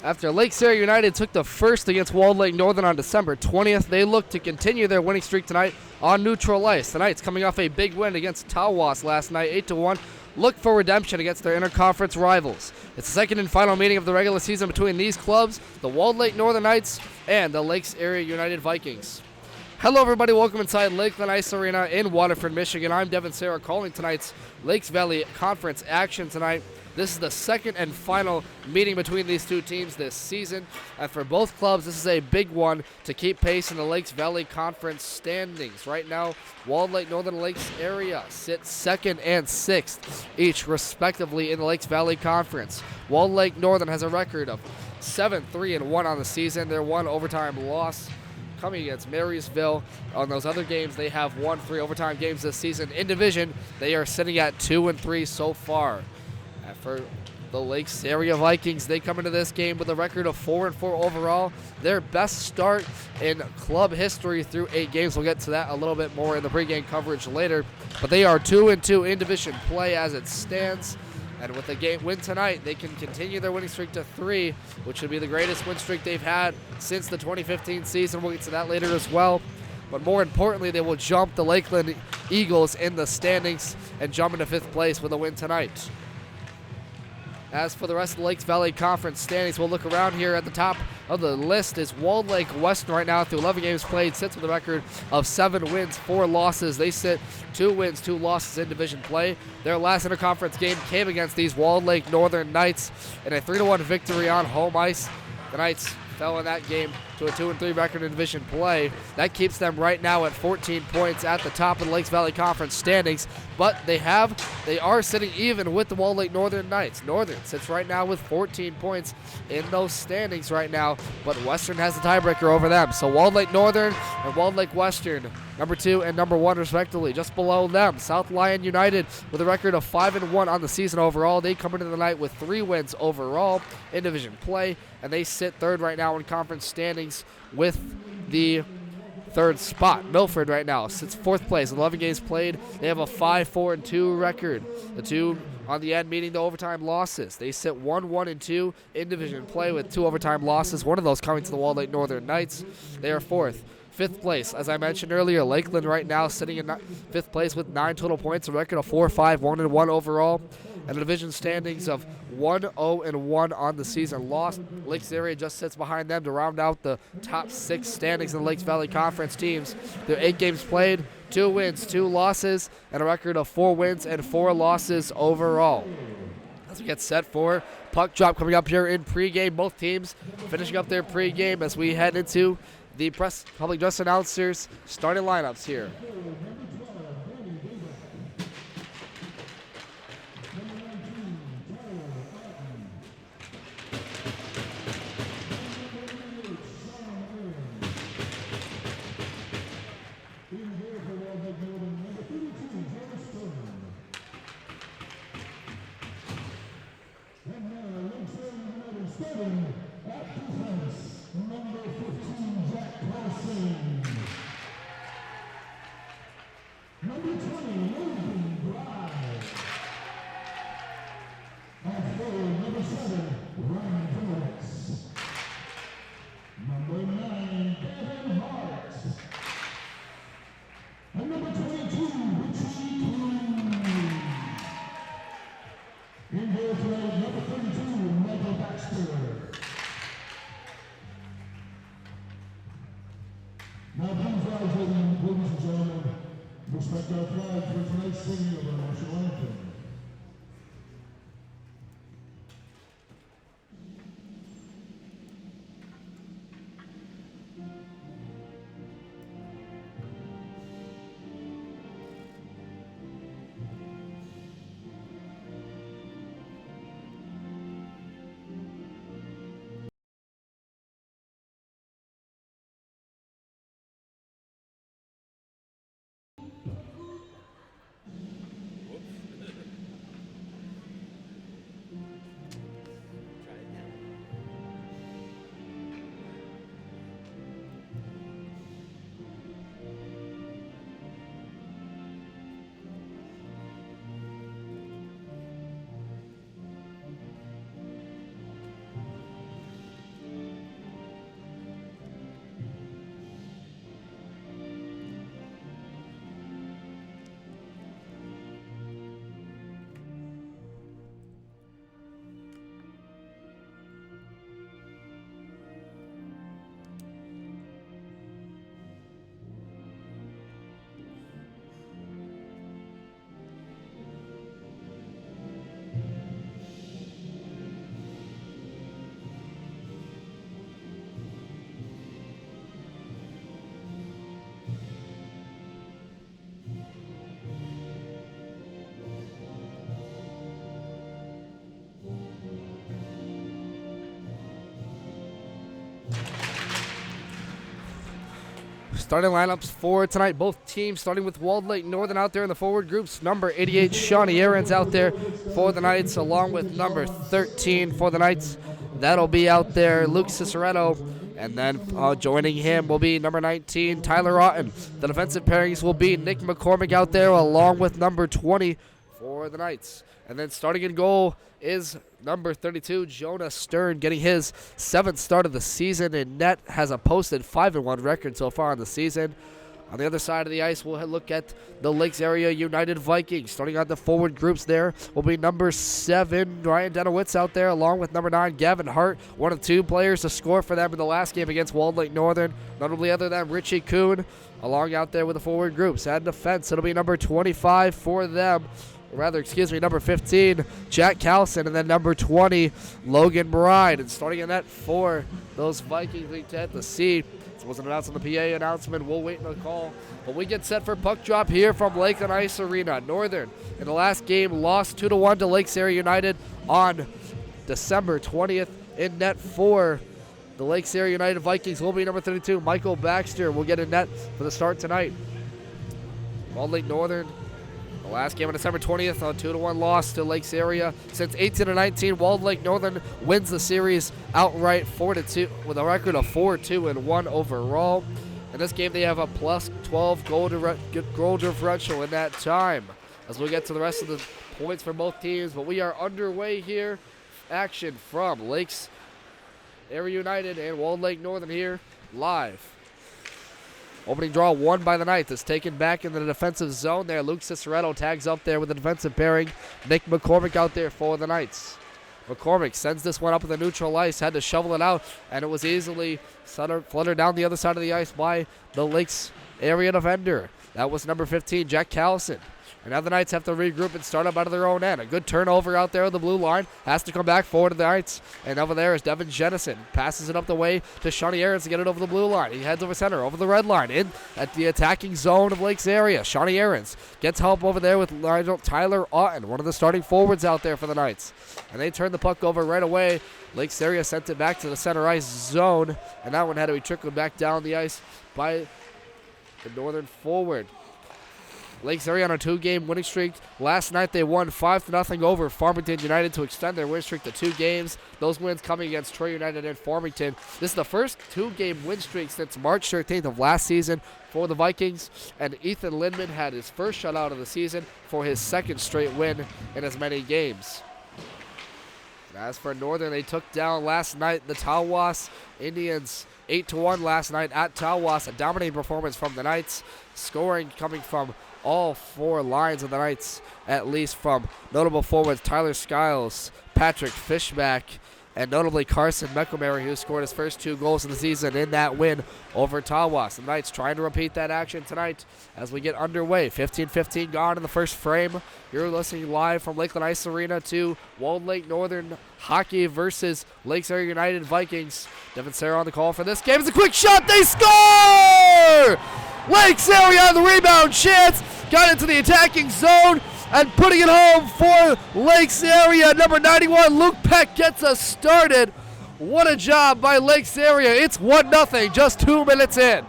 After Lake Serra United took the first against Walled Lake Northern on December 20th, they look to continue their winning streak tonight on neutral ice. Tonight's coming off a big win against Tawas last night, 8-1. Look for redemption against their interconference rivals. It's the second and final meeting of the regular season between these clubs, the Walled Lake Northern Knights and the Lakes Area United Vikings. Hello everybody, welcome inside Lakeland Ice Arena in Waterford, Michigan. I'm Devin, Serra, calling tonight's Lakes Valley Conference action tonight. This is the second and final meeting between these two teams this season. And for both clubs, this is a big one to keep pace in the Lakes Valley Conference standings. Right now, Walled Lake Northern Lakes area sit second and sixth, each respectively in the Lakes Valley Conference. Walled Lake Northern has a record of 7-3-1 on the season. Their one overtime loss coming against Marysville. On those other games, they have won 3 overtime games this season. In division, they are sitting at 2-3 so far. For the Lakes Area Vikings, they come into this game with a record of 4-4 overall. Their best start in club history through 8 games. We'll get to that a little bit more in the pregame coverage later. But they are 2-2 in division play as it stands. And with the game win tonight, they can continue their winning streak to 3, which would be the greatest win streak they've had since the 2015 season. We'll get to that later as well. But more importantly, they will jump the Lakeland Eagles in the standings and jump into 5th place with a win tonight. As for the rest of the Lakes Valley Conference standings, we'll look around here at the top of the list is Walled Lake Western right now through 11 games played, sits with a record of 7 wins, 4 losses. They sit 2 wins, 2 losses in division play. Their last interconference game came against these Walled Lake Northern Knights in a 3-1 victory on home ice. The Knights fell in that game to a 2-3 record in division play. That keeps them right now at 14 points at the top of the Lakes Valley Conference standings, but they are sitting even with the Walled Lake Northern Knights. Northern sits right now with 14 points in those standings right now, but Western has the tiebreaker over them. So Walled Lake Northern and Walled Lake Western, number 2 and number 1 respectively. Just below them, South Lyon United with a record of 5-1 on the season overall. They come into the night with 3 wins overall in division play, and they sit 3rd right now in conference standings with the 3rd spot. Milford right now sits 4th place, 11 games played. They have a 5-4-2 record. The 2 on the end meaning the overtime losses. They sit 1-1-2 in division play with 2 overtime losses, one of those coming to the Walled Lake Northern Knights. They are 4th. 5th place, as I mentioned earlier, Lakeland right now sitting in 5th place with 9 total points, a record of 4-5-1-1 overall, and a division standings of 1-0-1 on the season. Lost, Lakes Area just sits behind them to round out the top 6 standings in the Lakes Valley Conference teams. Their 8 games played, 2 wins, 2 losses, and a record of 4 wins and 4 losses overall. As we get set for puck drop coming up here in pregame, both teams finishing up their pregame as we head into the public address announcers starting lineups here. Now please rise, ladies and gentlemen, respect our flag for tonight's singing of our national anthem. Starting lineups for tonight, both teams starting with Walled Lake Northern out there in the forward groups. Number 88, Shawnee Aarons out there for the Knights, along with number 13 for the Knights. That'll be out there, Luke Ciceretto. And then joining him will be number 19, Tyler Otten. The defensive pairings will be Nick McCormick out there, along with number 20 for the Knights. And then starting in goal is number 32, Jonah Stern, getting his 7th start of the season in net, has a posted 5-1 record so far in the season. On the other side of the ice, we'll look at the Lakes Area United Vikings. Starting on the forward groups there will be number 7, Ryan Denowitz out there, along with number 9, Gavin Hart, one of 2 players to score for them in the last game against Walled Lake Northern, notably other than Richie Kuhn, along out there with the forward groups. At defense, it'll be number 25 for them. Number 15, Jack Callison, and then number 20, Logan Bride. And starting in net for those Vikings, we had to see. It wasn't announced on the PA announcement. We'll wait on the call. But we get set for puck drop here from Lakeland Ice Arena. Northern, in the last game, lost 2-1 to Lakes Area United on December 20th. In net for the Lakes Area United Vikings will be number 32, Michael Baxter. Will get in net for the start tonight. Walled Lake Northern, the last game on December 20th, a 2-1 loss to Lakes Area. Since 18-19, Walled Lake Northern wins the series outright 4-2 with a record of 4-2-1 overall. In this game, they have a plus 12 goal differential in that time. As we get to the rest of the points for both teams, but we are underway here. Action from Lakes Area United and Walled Lake Northern here live. Opening draw won by the Knights. It's taken back in the defensive zone there. Luke Ciceretto tags up there with the defensive pairing. Nick McCormick out there for the Knights. McCormick sends this one up with the neutral ice. Had to shovel it out, and it was easily fluttered down the other side of the ice by the Lakes area defender. That was number 15, Jack Callison. And now the Knights have to regroup and start up out of their own end. A good turnover out there on the blue line. Has to come back forward to the Knights. And over there is Devin Jennison. Passes it up the way to Shawnee Aarons to get it over the blue line. He heads over center, over the red line, in at the attacking zone of Lakes area. Shawnee Aarons gets help over there with Tyler Otten, one of the starting forwards out there for the Knights. And they turn the puck over right away. Lakes area sent it back to the center ice zone. And that one had to be trickled back down the ice by the Northern forward. Lakes Area on a 2-game winning streak. Last night they won 5-0 over Farmington United to extend their win streak to 2 games. Those wins coming against Troy United and Farmington. This is the first 2-game win streak since March 13th of last season for the Vikings. And Ethan Lindman had his first shutout of the season for his 2nd straight win in as many games. And as for Northern, they took down last night the Tawas Indians 8-1 last night at Tawas. A dominating performance from the Knights. Scoring coming from all 4 lines of the Knights, at least from notable forwards Tyler Skiles, Patrick Fishback, and notably Carson McElmary, who scored his first 2 goals of the season in that win over Tawas. The Knights trying to repeat that action tonight as we get underway. 15-15 gone in the first frame. You're listening live from Lakeland Ice Arena to Walled Lake Northern Hockey versus Lakes Area United Vikings. Devin Serra on the call for this game. It's a quick shot. They score! Lakes Area on the rebound chance. Got into the attacking zone and putting it home for Lakes Area. Number 91, Luke Peck gets us started. What a job by Lakes Area. It's 1-0 just 2 minutes in.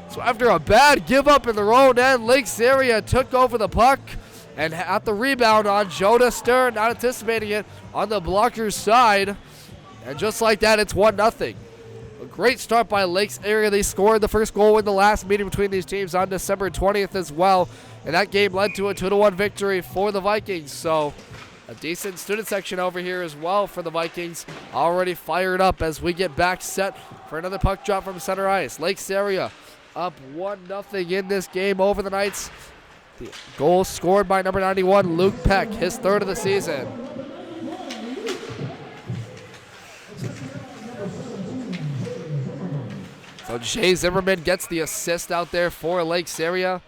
So after a bad give up in the own end, Lakes Area took over the puck and at the rebound on Jonah Stern, not anticipating it on the blocker's side. And just like that, it's 1-0. A great start by Lakes Area. They scored the first goal in the last meeting between these teams on December 20th as well. And that game led to a 2-1 victory for the Vikings. So a decent student section over here as well for the Vikings. Already fired up as we get back set for another puck drop from center ice. Lakes Area up 1-0 in this game over the Knights. The goal scored by number 91, Luke Peck, his 3rd of the season. So Jay Zimmerman gets the assist out there for Lakes Area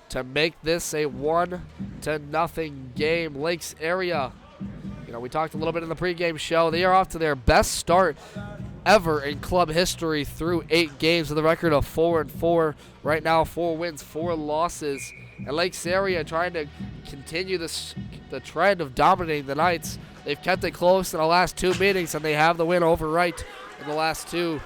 to make this a 1-0 game. Lakes Area, we talked a little bit in the pregame show. They are off to their best start ever in club history through 8 games with a record of 4-4. Right now, 4 wins, 4 losses. And Lakes Area trying to continue the trend of dominating the Knights. They've kept it close in the last 2 meetings, and they have the win over Wright in the last 2.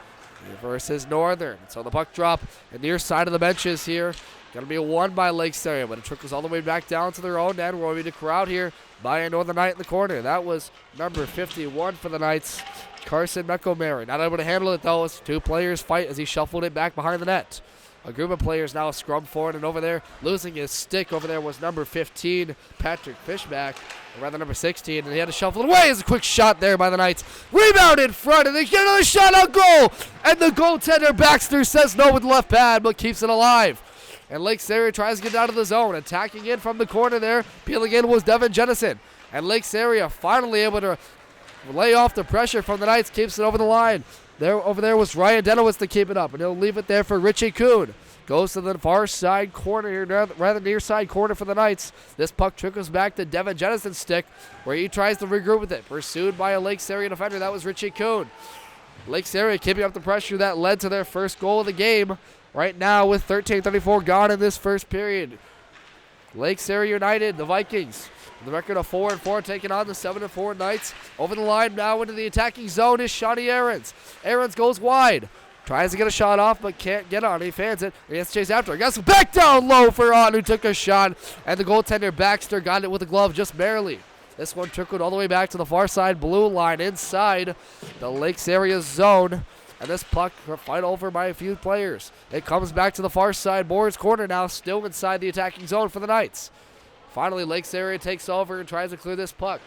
versus Northern. So the puck drop and near side of the benches here. Going to be a one by Lakes area, but it trickles all the way back down to their own end. We're going to crowd here by a Northern Knight in the corner. That was number 51 for the Knights, Carson Mekomary. Not able to handle it, though, as two players fight as he shuffled it back behind the net. A group of players now scrum forward, and over there, losing his stick over there was number 15, Patrick Fishback, or rather number 16, and he had to shuffle it away. As a quick shot there by the Knights. Rebound in front, and they get another shot on goal, and the goaltender Baxter says no with the left pad, but keeps it alive. And Lakes area tries to get out of the zone. Attacking in from the corner there. Peeling in was Devin Jennison. And Lakes area finally able to lay off the pressure from the Knights. Keeps it over the line. Over there was Ryan Denowitz to keep it up. And he'll leave it there for Richie Kuhn. Goes to the far side corner here, rather near side corner for the Knights. This puck trickles back to Devin Jennison's stick, where he tries to regroup with it. Pursued by a Lakes area defender. That was Richie Kuhn. Lakes area keeping up the pressure that led to their first goal of the game. Right now with 13:34 gone in this first period. Lakes area United, the Vikings, the record of 4-4, taking on the 7-4 Knights. Over the line now into the attacking zone is Shawnee Aarons. Aarons goes wide. Tries to get a shot off, but can't get on. He fans it. He has to chase after it. Gets back down low for On, who took a shot. And the goaltender Baxter got it with a glove just barely. This one trickled all the way back to the far side blue line inside the Lakes area zone. And this puck fight over by a few players. It comes back to the far side boards corner now, still inside the attacking zone for the Knights. Finally, Lakes area takes over and tries to clear this puck.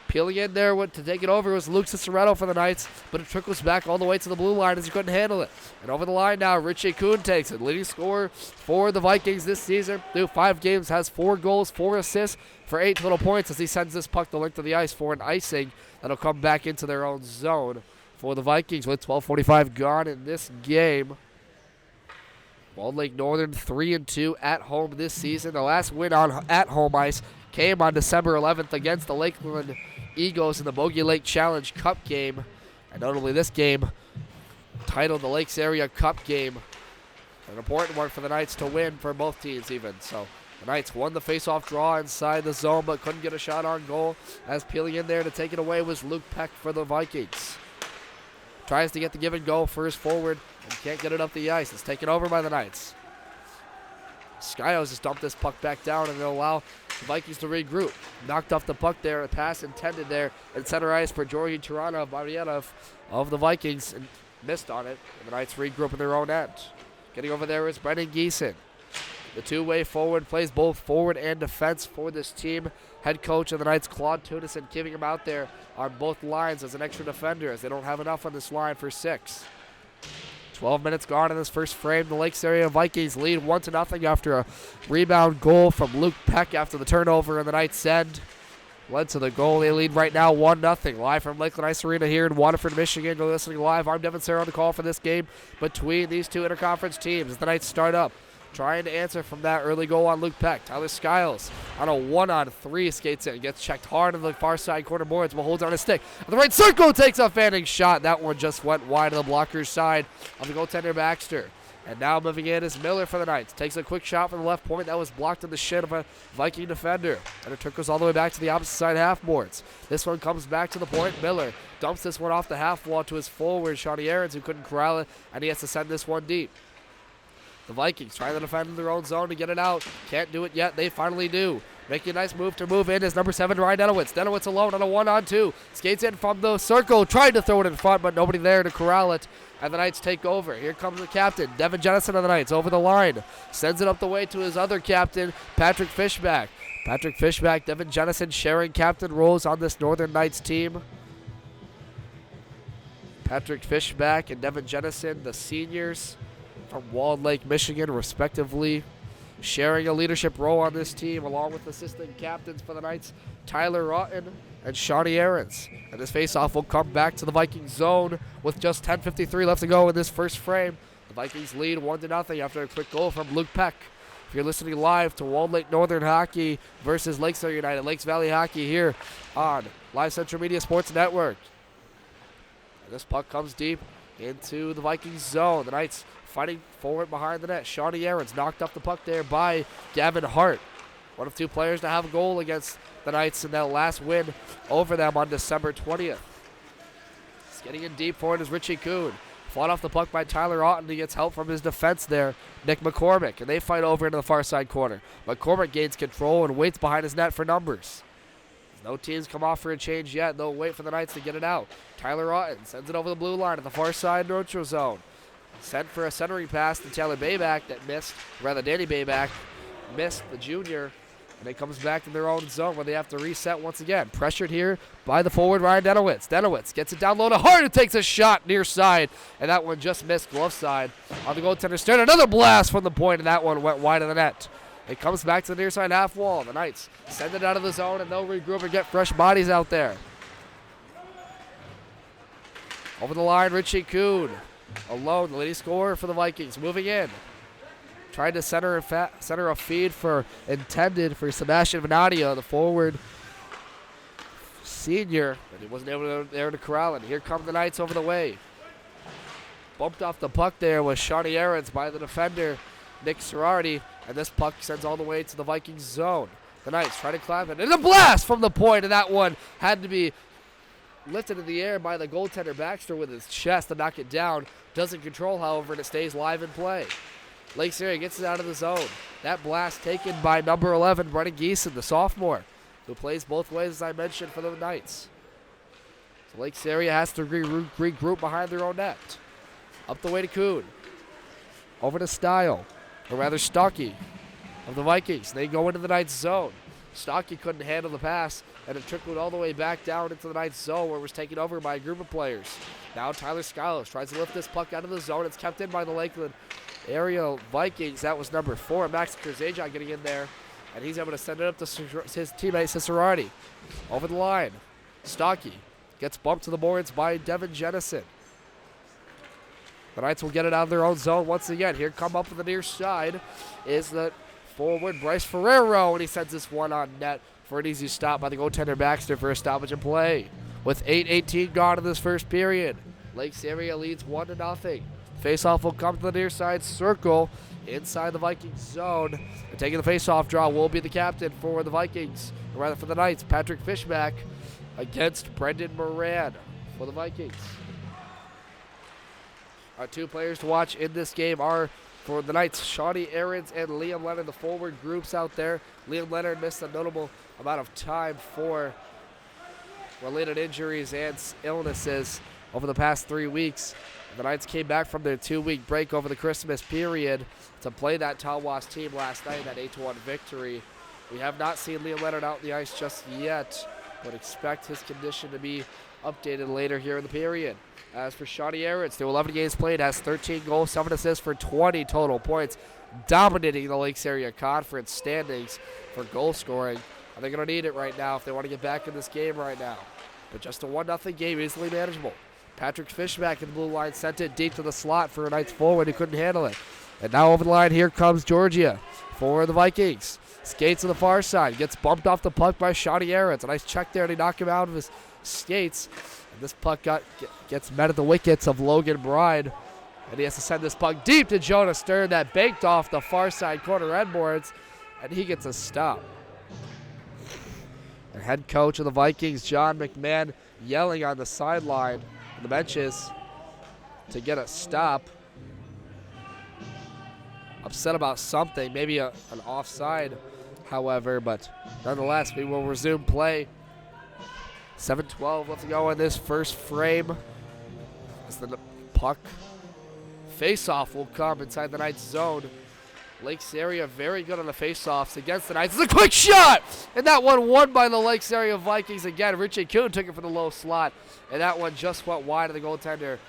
Peeling in there to take it over was Luke Ciceretto for the Knights, but it trickles back all the way to the blue line as he couldn't handle it. And over the line now, Richie Kuhn takes it. Leading scorer for the Vikings this season. Through 5 games, has 4 goals, 4 assists for 8 total points as he sends this puck the length of the ice for an icing that'll come back into their own zone for the Vikings with 12:45 gone in this game. Walled Lake Northern 3-2 at home this season. The last win on at home ice came on December 11th against the Lakeland Eagles in the Bogey Lake Challenge Cup game. And notably this game, titled the Lakes Area Cup game. An important one for the Knights to win for both teams even. So the Knights won the face-off draw inside the zone but couldn't get a shot on goal. As peeling in there to take it away was Luke Peck for the Vikings. Tries to get the give and go for his forward and can't get it up the ice. It's taken over by the Knights. Skyos just dumped this puck back down and they'll allow the Vikings to regroup. Knocked off the puck there, a pass intended there in center ice for Georgi Tirana of the Vikings and missed on it. And the Knights regroup in their own end. Getting over there is Brendan Geeson. The two-way forward plays both forward and defense for this team. Head coach of the Knights, Claude Tunison, keeping him out there on both lines as an extra defender as they don't have enough on this line for 6. 12 minutes gone in this first frame. The Lakes area Vikings lead 1-0 after a rebound goal from Luke Peck after the turnover in the Knights' end. Led to the goal. They lead right now 1-0. Live from Lakeland Ice Arena here in Waterford, Michigan. You're listening live. I'm Devin Serra on the call for this game between these two interconference teams as the Knights start up. Trying to answer from that early goal on Luke Peck. Tyler Skiles on a 1-on-3 skates in. Gets checked hard in the far side corner boards, but holds on his stick. The right circle takes a fanning shot. That one just went wide of the blocker's side of the goaltender Baxter. And now moving in is Miller for the Knights. Takes a quick shot from the left point. That was blocked in the shin of a Viking defender. And it trickles all the way back to the opposite side half boards. This one comes back to the point. Miller dumps this one off the half wall to his forward, Shawnee Aarons, who couldn't corral it, and he has to send this one deep. The Vikings trying to defend in their own zone to get it out. Can't do it yet. They finally do. Making a nice move to move in is number 7, Ryan Denowitz. Denowitz alone on a 1-on-2. Skates in from the circle. Tried to throw it in front, but nobody there to corral it. And the Knights take over. Here comes the captain, Devin Jennison of the Knights, over the line. Sends it up the way to his other captain, Patrick Fishback. Patrick Fishback, Devin Jennison sharing captain roles on this Northern Knights team. Patrick Fishback and Devin Jennison, the seniors from Walled Lake, Michigan, respectively, sharing a leadership role on this team, along with assistant captains for the Knights, Tyler Rotten and Shawnee Aarons. And this faceoff will come back to the Vikings zone with just 10:53 left to go in this first frame. The Vikings lead 1-0 after a quick goal from Luke Peck. If you're listening live to Walled Lake Northern Hockey versus Lakes United, Lakes Valley Hockey here on Live Central Media Sports Network. And this puck comes deep into the Vikings zone. The Knights fighting forward behind the net. Shawnee Aarons knocked up the puck there by Gavin Hart. One of 2 players to have a goal against the Knights in that last win over them on December 20th. Getting in deep for it is Richie Kuhn. Fought off the puck by Tyler Otten. He gets help from his defense there, Nick McCormick, and they fight over into the far side corner. McCormick gains control and waits behind his net for numbers. No teams come off for a change yet. They'll wait for the Knights to get it out. Tyler Otten sends it over the blue line at the far side neutral zone. Sent for a centering pass to Taylor Bayback that missed, rather Danny Bayback missed the junior, and it comes back to their own zone where they have to reset once again. Pressured here by the forward Ryan Denowitz. Denowitz gets it down low to Hart and takes a shot near side, and that one just missed glove side on the goaltender Stern. Another blast from the point, and that one went wide of the net. It comes back to the near side half wall. The Knights send it out of the zone, and they'll regroup and get fresh bodies out there. Over the line, Richie Kuhn. Alone, the leading scorer for the Vikings, moving in. Trying to center a feed intended for Sebastian Venadio, the forward senior, but he wasn't able to corral it. Here come the Knights over the way. Bumped off the puck there was Shawnee Ahrens by the defender, Nick Serrardi, and this puck sends all the way to the Vikings zone. The Knights try to climb it, and a blast from the point, and that one had to be lifted in the air by the goaltender Baxter with his chest to knock it down. Doesn't control, however, and it stays live in play. Lake Serra gets it out of the zone. That blast taken by number 11, Brennan Geeson, the sophomore, who plays both ways, as I mentioned, for the Knights. So Lake Serra has to regroup behind their own net. Up the way to Kuhn. Over to Style, or rather Stocky, of the Vikings. They go into the Knights zone. Stocky couldn't handle the pass, and it trickled all the way back down into the Knights zone where it was taken over by a group of players. Now Tyler Skylos tries to lift this puck out of the zone. It's kept in by the Lakeland area Vikings. That was number 4, Max Kurzajan, getting in there, and he's able to send it up to his teammate Cicerardi. Over the line, Stocky gets bumped to the boards by Devin Jennison. The Knights will get it out of their own zone once again. Here come up to the near side is the forward Bryce Ferrero, and he sends this one on net for an easy stop by the goaltender Baxter for a stoppage in play. With 8:18 gone in this first period, Lake Serra leads 1-0. Faceoff will come to the near side circle inside the Vikings zone. And taking the faceoff draw will be the captain for the Vikings, or rather for the Knights, Patrick Fishback, against Brendan Moran for the Vikings. Our two players to watch in this game are, for the Knights, Shawnee Ahrens and Liam Leonard, the forward groups out there. Liam Leonard missed a notable amount of time for related injuries and illnesses over the past 3 weeks. The Knights came back from their 2-week break over the Christmas period to play that Tawas team last night, that 8-1 victory. We have not seen Liam Leonard out on the ice just yet, but expect his condition to be updated later here in the period. As for Shawnee Ahrens, through 11 games played, has 13 goals, 7 assists for 20 total points, dominating the Lakes Area Conference standings for goal scoring. And they're going to need it right now if they want to get back in this game right now. But just a 1-0 game, easily manageable. Patrick Fishback in the blue line sent it deep to the slot for a Knights forward who couldn't handle it. And now over the line, here comes Georgia for the Vikings. Skates to the far side, gets bumped off the puck by Shawnee Ahrens. A nice check there to knock him out of his skates. And this puck gets met at the wickets of Logan Bride. And he has to send this puck deep to Jonah Stern that banked off the far side corner end boards. And he gets a stop. The head coach of the Vikings, John McMahon, yelling on the sideline, on the benches, to get a stop. Upset about something, maybe an offside, however, but nonetheless, we will resume play. 7:12 left to go in this first frame. As the puck face-off will come inside the Knights zone. Lakes Area very good on the face-offs against the Knights. It's a quick shot! And that one won by the Lakes Area Vikings again. Richie Kuhn took it for the low slot, and that one just went wide of the goaltender.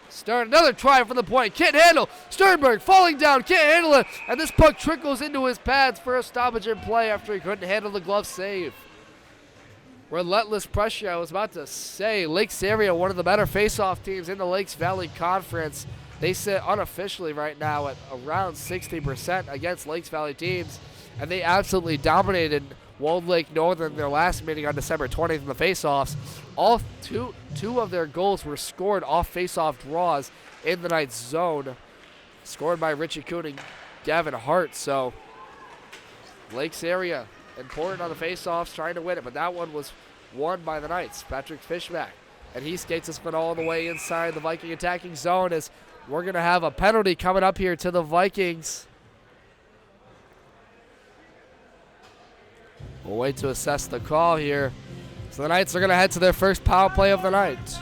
Stern, another try from the point. Can't handle. Sternberg falling down. Can't handle it. And this puck trickles into his pads for a stoppage in play after he couldn't handle the glove save. Relentless pressure. I was about to say, Lakes Area, one of the better face-off teams in the Lakes Valley Conference. They sit unofficially right now at around 60% against Lakes Valley teams, and they absolutely dominated Walled Lake Northern their last meeting on December 20th in the faceoffs. All two of their goals were scored off faceoff draws in the Knights zone, scored by Richie Kuhn and Gavin Hart. So Lakes Area important on the faceoffs, trying to win it, but that one was won by the Knights. Patrick Fishback and he skates this one all the way inside the Viking attacking zone as we're going to have a penalty coming up here to the Vikings. We'll wait to assess the call here. So the Knights are going to head to their first power play of the night.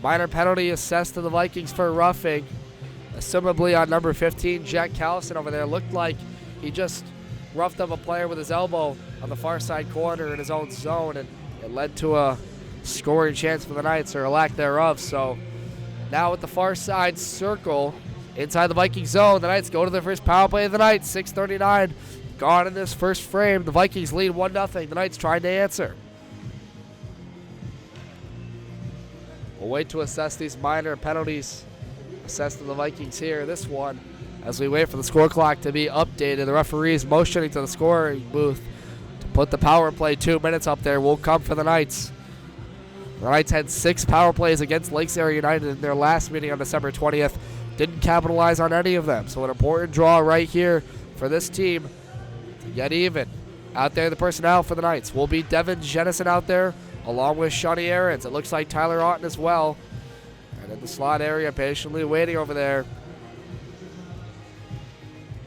Minor penalty assessed to the Vikings for roughing. Assumably on number 15, Jack Callison over there. Looked like he just roughed up a player with his elbow on the far side corner in his own zone, and it led to a scoring chance for the Knights, or a lack thereof. So now with the far side circle inside the Viking zone, the Knights go to their first power play of the night. 6:39 gone in this first frame. The Vikings lead 1-0. The Knights trying to answer. We'll wait to assess these minor penalties assessed to the Vikings here. This one, as we wait for the score clock to be updated, the referees motioning to the scoring booth to put the power play 2 minutes up there will come for the Knights. The Knights had 6 power plays against Lakes Area United in their last meeting on December 20th. Didn't capitalize on any of them. So an important draw right here for this team to get even. Out there, the personnel for the Knights will be Devin Jennison out there, along with Shawnee Aarons. It looks like Tyler Otten as well. And in the slot area, patiently waiting over there.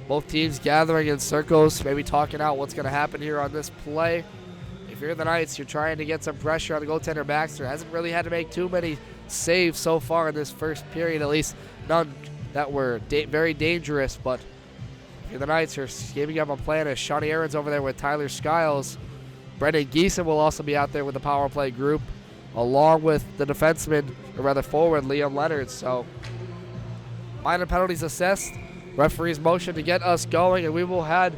Both teams gathering in circles, maybe talking out what's going to happen here on this play. If you're the Knights, you're trying to get some pressure on the goaltender Baxter. Hasn't really had to make too many saves so far in this first period, at least none that were very dangerous. But if you're the Knights, you're giving up a plan as Shawnee Aarons over there with Tyler Skiles. Brendan Geeson will also be out there with the power play group, along with the defenseman, or rather forward, Liam Leonard. So minor penalties assessed. Referee's motion to get us going, and we will head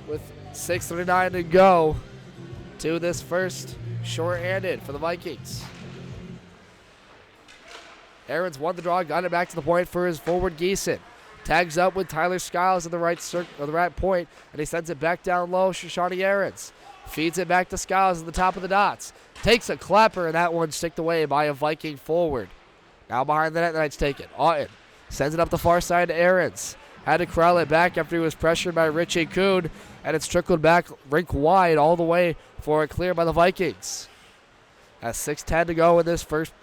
with 6:39 to go to this first shorthanded for the Vikings. Aarons won the draw, got it back to the point for his forward Geeson. Tags up with Tyler Skiles at the right point, and he sends it back down low to Shawnee Aarons. Feeds it back to Skiles at the top of the dots. Takes a clapper, and that one sticked away by a Viking forward. Now behind the net, the Knights take it. Otten sends it up the far side to Aarons. Had to corral it back after he was pressured by Richie Kuhn, and it's trickled back rink wide all the way for a clear by the Vikings. Has 6:10 to go in this first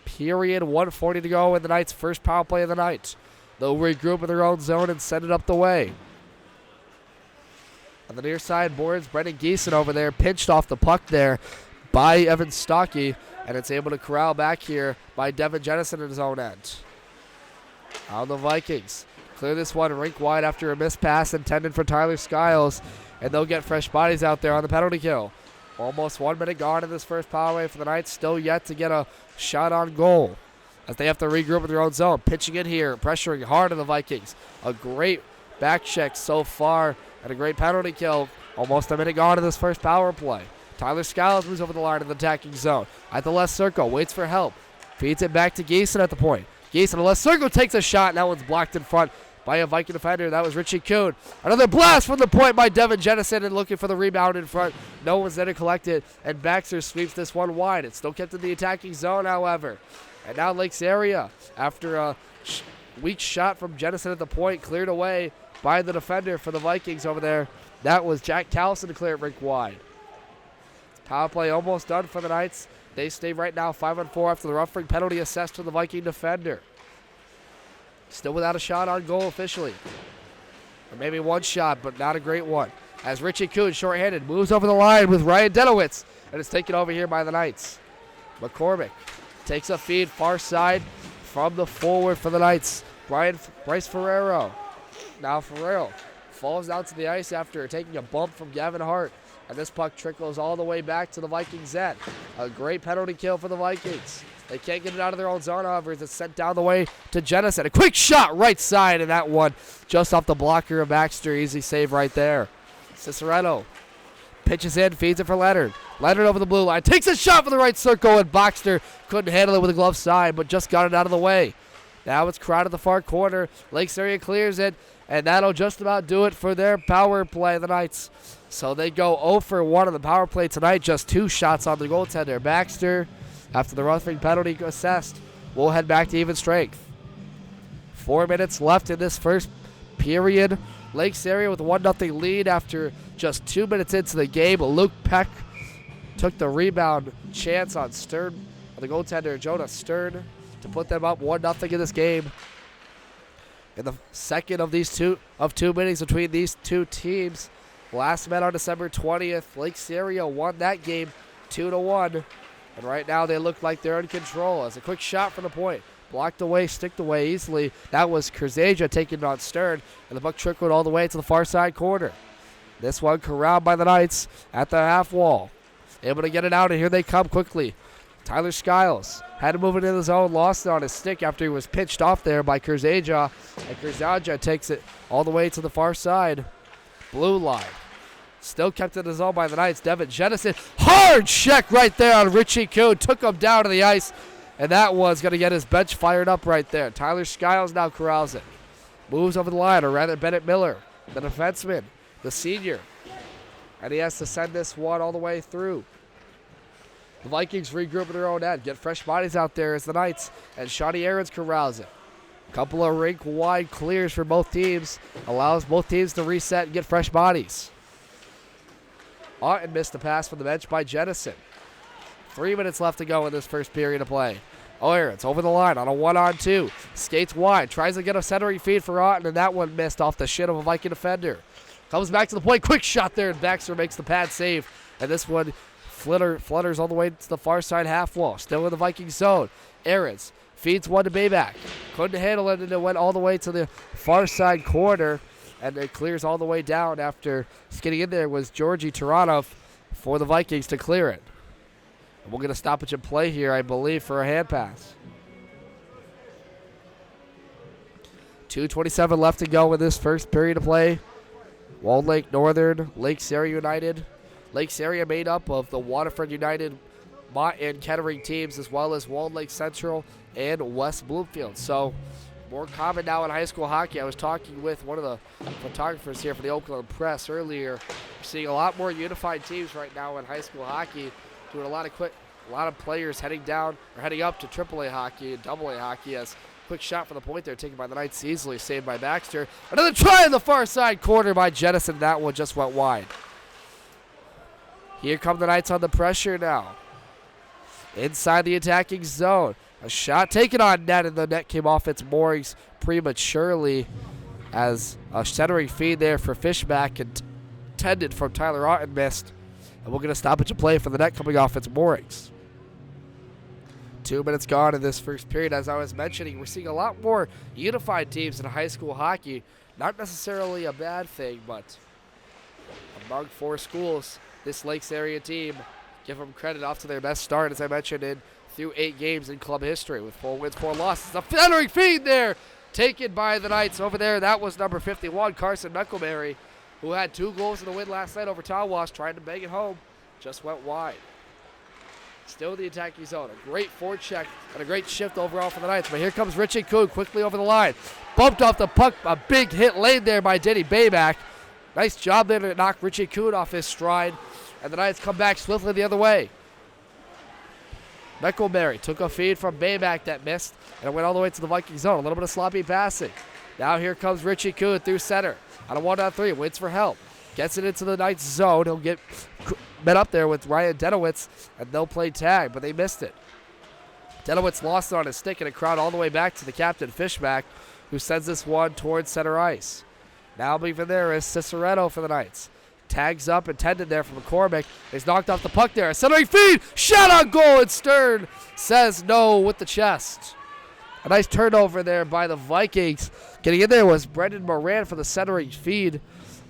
period, 1:40 to go in the Knights' first power play of the night. They'll regroup in their own zone and send it up the way. On the near side boards, Brendan Geeson over there pinched off the puck there by Evan Stockey, and it's able to corral back here by Devin Jennison in his own end. Now the Vikings clear this one rink wide after a missed pass intended for Tyler Skiles, and they'll get fresh bodies out there on the penalty kill. Almost 1 minute gone in this first power play for the Knights, still yet to get a shot on goal, as they have to regroup in their own zone. Pitching in here, pressuring hard on the Vikings. A great back check so far, and a great penalty kill. Almost a minute gone in this first power play. Tyler Skiles moves over the line in the attacking zone. At the left circle, waits for help. Feeds it back to Geeson at the point. Geeson in the left circle takes a shot, and that one's blocked in front by a Viking defender. That was Richie Kuhn. Another blast from the point by Devin Jennison, and looking for the rebound in front. No one's there to collect it, and Baxter sweeps this one wide. It's still kept in the attacking zone, however. And now Lakes area, after a weak shot from Jennison at the point, cleared away by the defender for the Vikings over there. That was Jack Callison to clear it rink wide. Power play almost done for the Knights. They stay right now 5-on-4 after the roughing penalty assessed to the Viking defender. Still without a shot on goal officially. Or maybe one shot, but not a great one. As Richie Kuhn, shorthanded, moves over the line with Ryan Denowitz, and it's taken over here by the Knights. McCormick takes a feed far side from the forward for the Knights. Bryce Ferrero. Now Ferrero falls down to the ice after taking a bump from Gavin Hart. And this puck trickles all the way back to the Vikings' end. A great penalty kill for the Vikings. They can't get it out of their own zone, however, as it's sent down the way to Jennison. A quick shot right side, and that one just off the blocker of Baxter. Easy save right there. Cicerello pitches in, feeds it for Leonard. Leonard over the blue line, takes a shot for the right circle, and Baxter couldn't handle it with a glove side, but just got it out of the way. Now it's crowded the far corner. Lakes area clears it, and that'll just about do it for their power play, the Knights. So they go 0 for 1 on the power play tonight. Just 2 shots on the goaltender. Baxter, after the roughing penalty assessed, will head back to even strength. 4 minutes left in this first period. Lakes area with a 1-0 lead after just 2 minutes into the game. Luke Peck took the rebound chance on Stern, the goaltender Jonah Stern, to put them up 1-0 in this game. In the second of two meetings between these two teams, last met on December 20th. Lake Serra won that game 2-1, and right now they look like they're in control. As a quick shot from the point, blocked away, sticked away easily. That was Kurzaja taking it on Stern, and the puck trickled all the way to the far side corner. This one corralled by the Knights at the half wall. Able to get it out, and here they come quickly. Tyler Skiles had to move it in the zone, lost it on his stick after he was pitched off there by Kurzaja. And Kurzaja takes it all the way to the far side. Blue line. Still kept in the zone by the Knights. Devin Jennison. Hard check right there on Richie Kuhn. Took him down to the ice. And that was going to get his bench fired up right there. Tyler Skiles now corrals it. Moves over the line, or rather Bennett Miller, the defenseman, the senior. And he has to send this one all the way through. The Vikings regroup at their own end. Get fresh bodies out there as the Knights. And Shawnee Aarons corrals it. Couple of rink-wide clears for both teams. Allows both teams to reset and get fresh bodies. Otten missed the pass from the bench by Jennison. 3 minutes left to go in this first period of play. Aarons over the line on a 1-on-2. Skates wide. Tries to get a centering feed for Otten, and that one missed off the shin of a Viking defender. Comes back to the point. Quick shot there, and Baxter makes the pad save. And this one flutters all the way to the far side half wall. Still in the Viking zone. Aarons feeds one to Bayback. Couldn't handle it, and it went all the way to the far side corner. And it clears all the way down after getting in there was Georgi Taranov for the Vikings to clear it. And we're going to stop it and play here, I believe, for a hand pass. 2:27 left to go in this first period of play. Walled Lake Northern, Lake Serra United. Lake Serra made up of the Waterford United, Mott and Kettering teams, as well as Walled Lake Central and West Bloomfield. So more common now in high school hockey. I was talking with one of the photographers here for the Oakland Press earlier. We're seeing a lot more unified teams right now in high school hockey, doing a lot of players heading up to AAA hockey and AA hockey. As quick shot from the point there, taken by the Knights easily, saved by Baxter. Another try in the far side corner by Jennison. That one just went wide. Here come the Knights on the pressure now. Inside the attacking zone. A shot taken on net, and the net came off its moorings prematurely as a centering feed there for Fishback intended from Tyler Otten missed. And we're going to stop it to play for the net coming off its moorings. 2 minutes gone in this first period. As I was mentioning, we're seeing a lot more unified teams in high school hockey. Not necessarily a bad thing, but among four schools, this Lakes area team, give them credit off to their best start, as I mentioned, through 8 games in club history with 4 wins, 4 losses. A centering feed there, taken by the Knights over there. That was number 51, Carson Meckleberry, who had 2 goals in the win last night over Tawas, trying to bang it home. Just went wide. Still in the attacking zone. A great forecheck and a great shift overall for the Knights. But here comes Richie Kuhn quickly over the line. Bumped off the puck. A big hit laid there by Denny Bayback. Nice job there to knock Richie Kuhn off his stride. And the Knights come back swiftly the other way. Meckleberry took a feed from Bayback that missed, and it went all the way to the Viking zone. A little bit of sloppy passing. Now here comes Richie Kuhn through center. On a 1-on-3, waits for help. Gets it into the Knights zone. He'll get met up there with Ryan Denowitz, and they'll play tag, but they missed it. Denowitz lost it on his stick, and it crowded all the way back to the captain, Fishback, who sends this one towards center ice. Now moving there is Ciceretto for the Knights. Tags up, intended there from McCormick. He's knocked off the puck there. A centering feed. Shot on goal, and Stern says no with the chest. A nice turnover there by the Vikings. Getting in there was Brendan Moran for the centering feed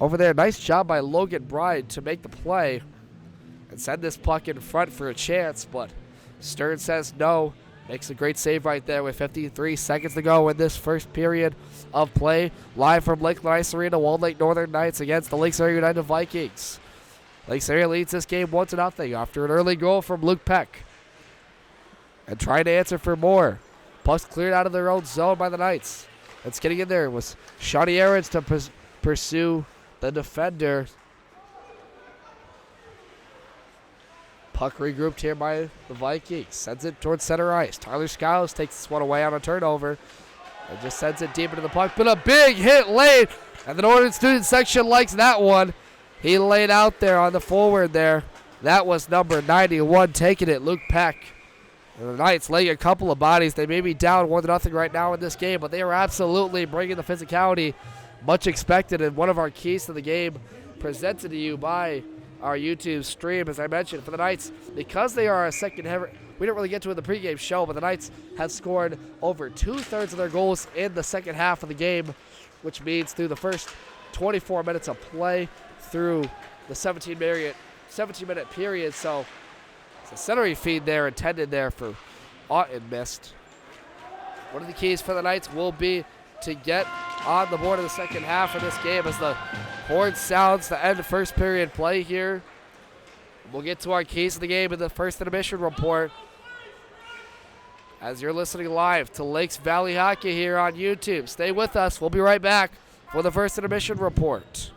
over there. Nice job by Logan Bride to make the play and send this puck in front for a chance, but Stern says no. Makes a great save right there with 53 seconds to go in this first period of play. Live from Lakeland Ice Arena, Walled Lake Northern Knights against the Lakes Area United Vikings. Lakes Area leads this game 1-0 after an early goal from Luke Peck. And trying to answer for more. Puck's cleared out of their own zone by the Knights. It's getting in there was Shawnee Aarons to pursue the defender. Puck regrouped here by the Vikings. Sends it towards center ice. Tyler Skiles takes this one away on a turnover. And just sends it deep into the puck. But a big hit laid. And the Northern student section likes that one. He laid out there on the forward there. That was number 91 taking it, Luke Peck. And the Knights laying a couple of bodies. They may be down 1-0 right now in this game, but they are absolutely bringing the physicality much expected. And one of our keys to the game presented to you by our YouTube stream, as I mentioned, for the Knights, because they are a second heavy. We didn't really get to it in the pregame show, but the Knights have scored over 2/3 of their goals in the second half of the game, which means through the first 24 minutes of play through the 17-minute period. So it's a centering feed there intended there for Auten missed. One of the keys for the Knights will be to get on the board in the second half of this game as the horn sounds to end the first period play here. We'll get to our keys of the game in the first intermission report as you're listening live to Lakes Valley Hockey here on YouTube. Stay with us. We'll be right back for the first intermission report.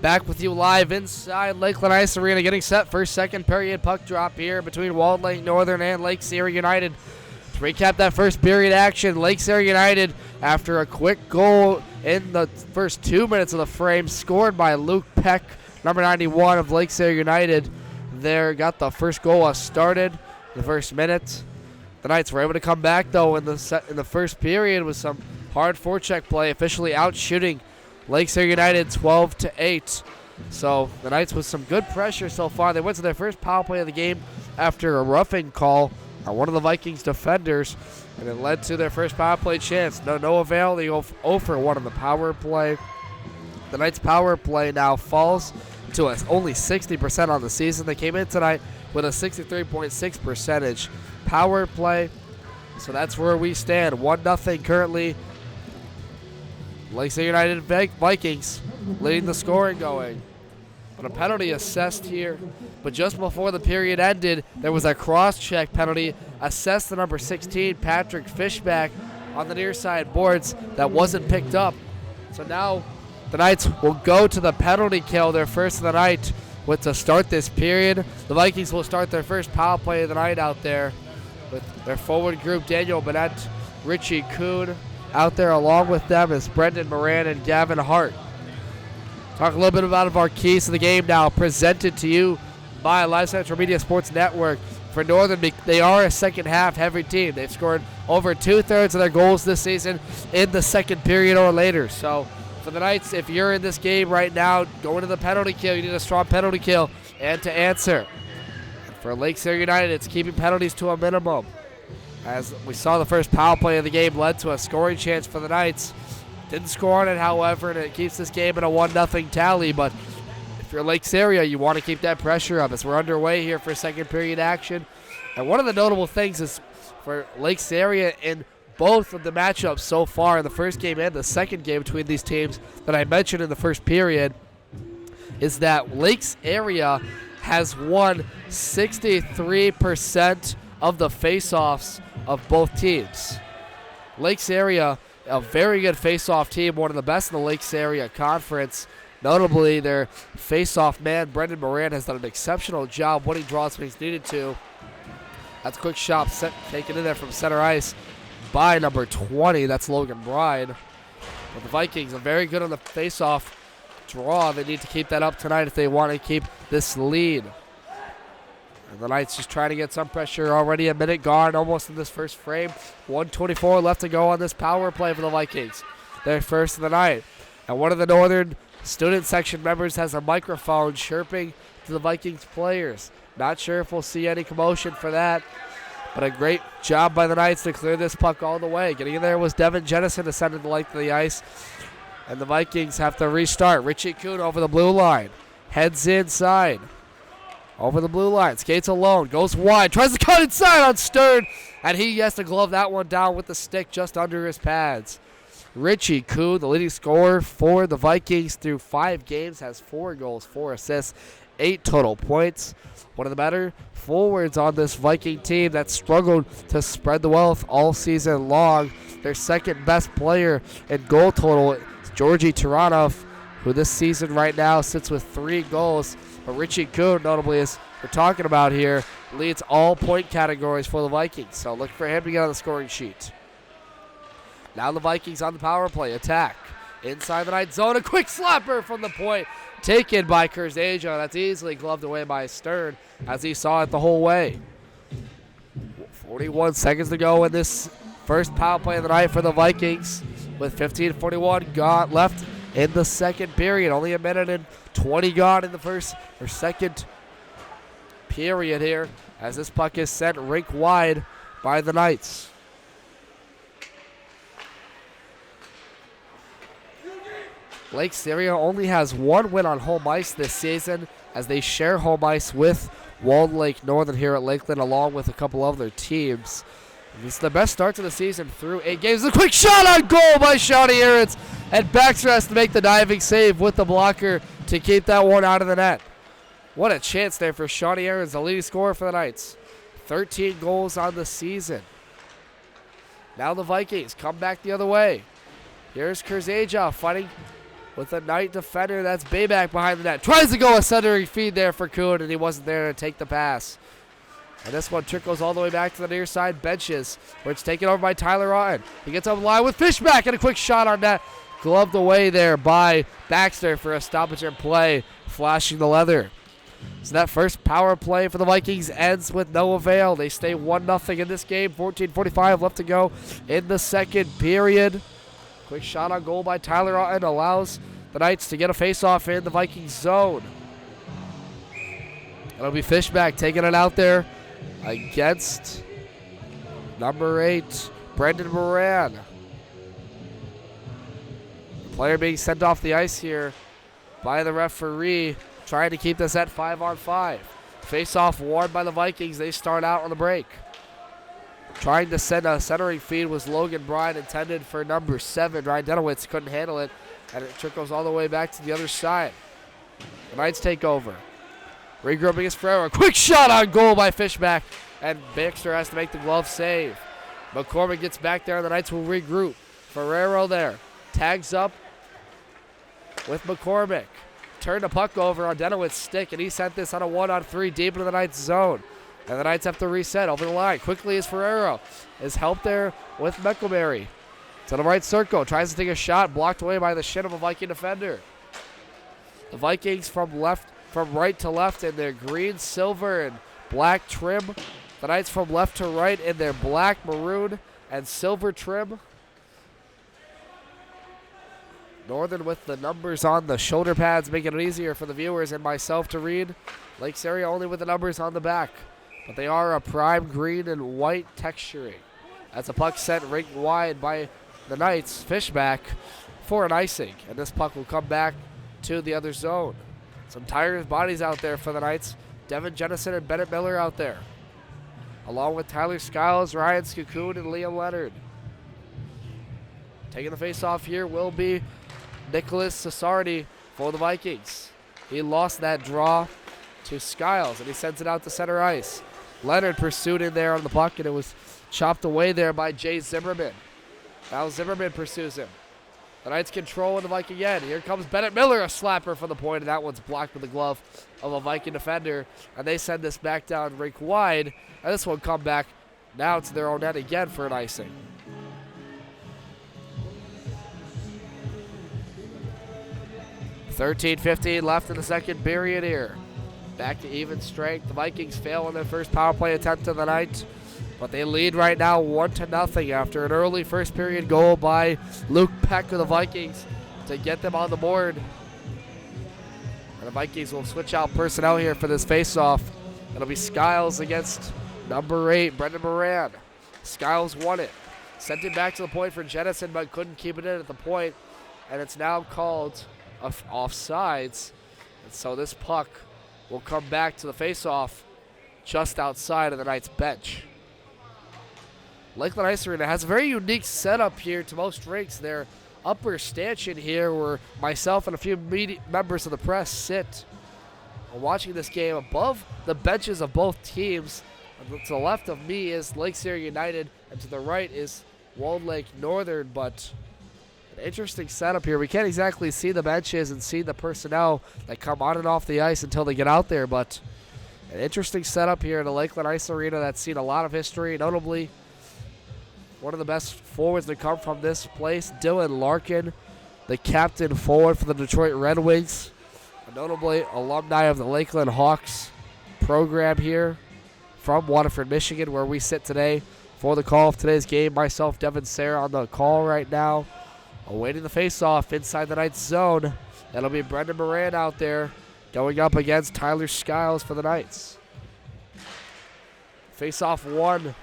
Back with you live inside Lakeland Ice Arena, getting set for second period puck drop here between Walled Lake Northern and Lake Serra United. To recap that first period action, Lake Serra United, after a quick goal in the first 2 minutes of the frame, scored by Luke Peck, number 91 of Lake Serra United. There, got the first goal started in the first minute. The Knights were able to come back though in the first period with some hard forecheck play, officially outshooting Lake Serra United 12-8. So the Knights with some good pressure so far. They went to their first power play of the game after a roughing call on one of the Vikings defenders, and it led to their first power play chance. No avail. They go 0 for 1 on the power play. The Knights' power play now falls to only 60% on the season. They came in tonight with a 63.6 percentage power play. So that's where we stand. 1-0 currently. Lake Serra United Vikings leading the scoring going. But a penalty assessed here. But just before the period ended, there was a cross-check penalty assessed to number 16, Patrick Fishback, on the near side boards that wasn't picked up. So now the Knights will go to the penalty kill, their first of the night, to start this period. The Vikings will start their first power play of the night out there with their forward group, Daniel Bennett, Richie Kuhn. Out there along with them is Brendan Moran and Gavin Hart. Talk a little bit about our keys to the game now, presented to you by Live Central Media Sports Network. For Northern, they are a second half heavy team. They've scored over 2/3 of their goals this season in the second period or later. So for the Knights, if you're in this game right now, going to the penalty kill, you need a strong penalty kill and to answer. And for Lake Serra United, it's keeping penalties to a minimum. As we saw, the first power play of the game led to a scoring chance for the Knights. Didn't score on it, however, and it keeps this game in a 1-0 tally. But if you're Lake Serra, you want to keep that pressure up as we're underway here for second period action. And one of the notable things is for Lake Serra in both of the matchups so far in the first game and the second game between these teams that I mentioned in the first period is that Lake's area has won 63% of the face-offs of both teams. Lakes area, a very good face-off team, one of the best in the Lakes area conference. Notably, their face-off man, Brendan Moran, has done an exceptional job winning draws when he's needed to. That's a quick shot taken in there from center ice by number 20. That's Logan Bride. But the Vikings are very good on the face-off draw. They need to keep that up tonight if they want to keep this lead. And the Knights just trying to get some pressure. Already a minute gone almost in this first frame. 1:24 left to go on this power play for the Vikings. Their first of the night. And one of the Northern student section members has a microphone chirping to the Vikings players. Not sure if we'll see any commotion for that. But a great job by the Knights to clear this puck all the way. Getting in there was Devin Jennison to send it the length of the ice. And the Vikings have to restart. Richie Kuhn over the blue line. Heads inside. Over the blue line, skates alone, goes wide, tries to cut inside on Stern, and he has to glove that one down with the stick just under his pads. Richie Kuhn, the leading scorer for the Vikings through 5 games, has 4 goals, 4 assists, 8 total points. One of the better forwards on this Viking team that struggled to spread the wealth all season long. Their second best player in goal total is Georgie Taranov, who this season right now sits with 3 goals. But Richie Kuhn, notably, as we're talking about here, leads all point categories for the Vikings. So look for him to get on the scoring sheet. Now the Vikings on the power play. Attack. Inside the Knight zone. A quick slapper from the point. Taken by Kurzaja. That's easily gloved away by Stern as he saw it the whole way. 41 seconds to go in this first power play of the night for the Vikings. With 15:41 left in the second period. Only a minute and 20 gone in the first or second period here as this puck is sent rink wide by the Knights. Lake Serra only has 1 win on home ice this season as they share home ice with Walled Lake Northern here at Lakeland along with a couple other teams. This is the best start to the season through 8 games. A quick shot on goal by Shawnee Aarons, and Baxter has to make the diving save with the blocker to keep that one out of the net. What a chance there for Shawnee Aarons, the leading scorer for the Knights. 13 goals on the season. Now the Vikings come back the other way. Here's Kurzaja fighting with a Knight defender. That's Bayback behind the net. Tries to go a centering feed there for Kuhn, and he wasn't there to take the pass. And this one trickles all the way back to the near side benches, where it's taken over by Tyler Otten. He gets up the line with Fishback, and a quick shot on net. Gloved away there by Baxter for a stoppage in play, flashing the leather. So that first power play for the Vikings ends with no avail. They stay 1-0 in this game. 14:45 left to go in the second period. Quick shot on goal by Tyler Otten allows the Knights to get a face-off in the Vikings zone. It'll be Fishback taking it out there against number 8, Brendan Moran. The player being sent off the ice here by the referee, trying to keep this at 5-on-5. Face-off won by the Vikings. They start out on the break. Trying to send a centering feed was Logan Bryan, intended for number 7. Ryan Denowitz couldn't handle it, and it trickles all the way back to the other side. The Knights take over. Regrouping is Serra. Quick shot on goal by Fishback, and Baxter has to make the glove save. McCormick gets back there, and the Knights will regroup. Ferrero there tags up with McCormick. Turned the puck over on Denowitz's stick, and he sent this on a 1-on-3 deep into the Knights zone. And the Knights have to reset over the line. Quickly as Ferrero is helped there with Meckleberry. To the right circle, tries to take a shot, blocked away by the shin of a Viking defender. The Vikings from right to left in their green, silver, and black trim. The Knights from left to right in their black, maroon, and silver trim. Northern with the numbers on the shoulder pads, making it easier for the viewers and myself to read. Lakes area only with the numbers on the back. But they are a prime green and white texturing. As a puck sent rink wide by the Knights, Fishback for an icing. And this puck will come back to the other zone. Some tired bodies out there for the Knights. Devin Jennison and Bennett Miller out there, along with Tyler Skiles, Ryan Skakun, and Liam Leonard. Taking the face-off here will be Nicholas Cesardi for the Vikings. He lost that draw to Skiles, and he sends it out to center ice. Leonard pursued in there on the puck, and it was chopped away there by Jay Zimmerman. Now Zimmerman pursues him. The Knights control in the Viking end. Here comes Bennett Miller, a slapper for the point, and that one's blocked with the glove of a Viking defender. And they send this back down rink wide, and this one come back now to their own net again for an icing. $13:15 left in the second period here. Back to even strength. The Vikings fail on their first power play attempt of the night, but they lead right now 1-0 after an early first period goal by Luke Peck of the Vikings to get them on the board. And the Vikings will switch out personnel here for this faceoff. It'll be Skiles against number 8, Brendan Moran. Skiles won it. Sent it back to the point for Jennison, but couldn't keep it in at the point. And it's now called offsides. And so this puck will come back to the faceoff just outside of the Knights bench. Lakeland Ice Arena has a very unique setup here to most rinks. Their upper stanchion here, where myself and a few members of the press sit watching this game above the benches of both teams. To the left of me is Lake Serra United, and to the right is Walled Lake Northern. But an interesting setup here. We can't exactly see the benches and see the personnel that come on and off the ice until they get out there, but an interesting setup here in the Lakeland Ice Arena that's seen a lot of history, notably one of the best forwards to come from this place, Dylan Larkin, the captain forward for the Detroit Red Wings, a notably alumni of the Lakeland Hawks program here from Waterford, Michigan, where we sit today for the call of today's game. Myself, Devin, Serra on the call right now, awaiting the face-off inside the Knights zone. That'll be Brendan Moran out there going up against Tyler Skiles for the Knights. Face-off won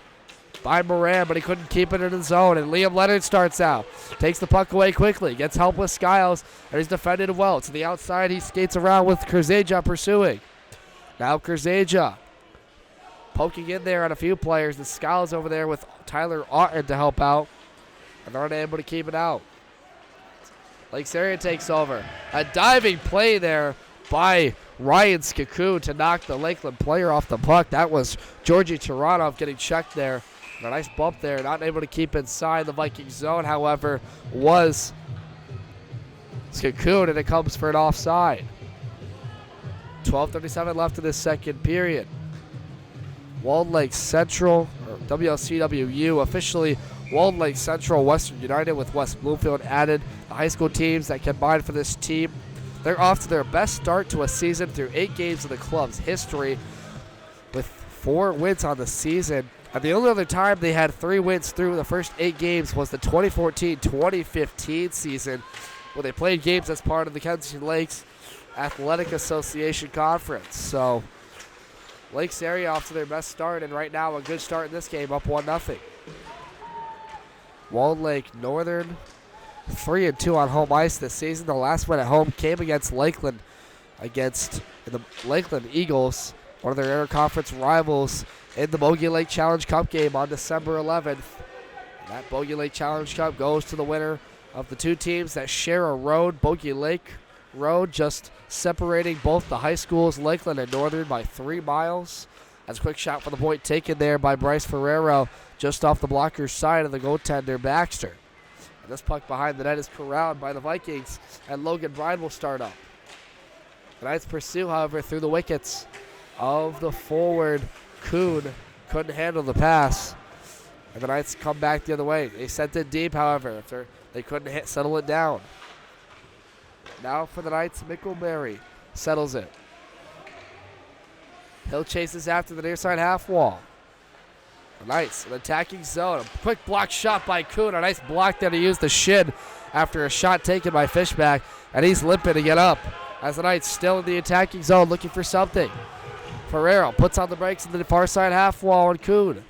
by Moran, but he couldn't keep it in his zone, and Liam Leonard starts out. Takes the puck away quickly, gets help with Skiles, and he's defended well. To the outside, he skates around with Kurzeja pursuing. Now Kurzeja poking in there on a few players. The Skiles over there with Tyler Otten to help out, and they're unable to keep it out. Lake Serra takes over. A diving play there by Ryan Skakun to knock the Lakeland player off the puck. That was Georgie Taranov getting checked there. A nice bump there, not able to keep inside the Viking zone, however, was Cocoon, and it comes for an offside. 12:37 left in the second period. Walled Lake Central, or WLCWU, officially Walled Lake Central Western United with West Bloomfield added. The high school teams that combined for this team, they're off to their best start to a season through 8 games in the club's history with 4 wins on the season. And the only other time they had 3 wins through the first 8 games was the 2014-2015 season, where they played games as part of the Kensington Lakes Athletic Association Conference. So Lakes area off to their best start, and right now a good start in this game, up 1-0. Walled Lake Northern 3-2 on home ice this season. The last win at home came against Lakeland, against the Lakeland Eagles, one of their interconference rivals, in the Bogie Lake Challenge Cup game on December 11th. And that Bogie Lake Challenge Cup goes to the winner of the 2 teams that share a road, Bogie Lake Road, just separating both the high schools, Lakeland and Northern, by 3 miles. That's a quick shot for the point taken there by Bryce Ferrero, just off the blocker's side of the goaltender Baxter. And this puck behind the net is corralled by the Vikings, and Logan Bryan will start up. The Knights pursue, however, through the wickets of the forward. Kuhn couldn't handle the pass, and the Knights come back the other way. They sent it deep, however, after they couldn't settle it down. Now for the Knights, Mickleberry settles it. Hill chases after the near side half wall. The Knights, an attacking zone. A quick block shot by Kuhn. A nice block there to use the shin after a shot taken by Fishback, and he's limping to get up as the Knights still in the attacking zone looking for something. Ferrero puts on the brakes into the far side half wall on Kuhn.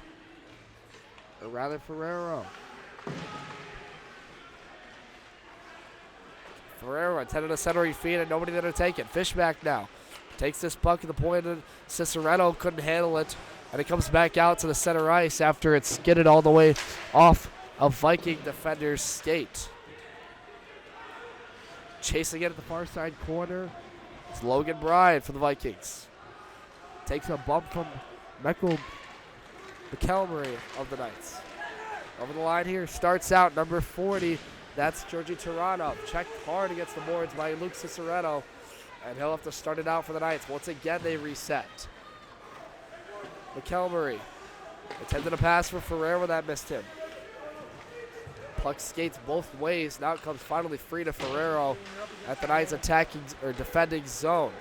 Or rather, Ferrero. Ferrero intended a centering feed and nobody there to take it. Fishback now takes this puck at the point, and Ciceretto couldn't handle it, and it comes back out to the center ice after it's skidded all the way off a Viking defender's skate. Chasing it at the far side corner, it's Logan Bryan for the Vikings. Takes a bump from McElmurray of the Knights. Over the line here, starts out number 40. That's Georgie Taranov. Checked hard against the boards by Luke Ciceretto, and he'll have to start it out for the Knights. Once again, they reset. McElmurray attempted a pass for Ferrero that missed him. Puck skates both ways. Now it comes finally free to Ferrero at the Knights' attacking or defending zone.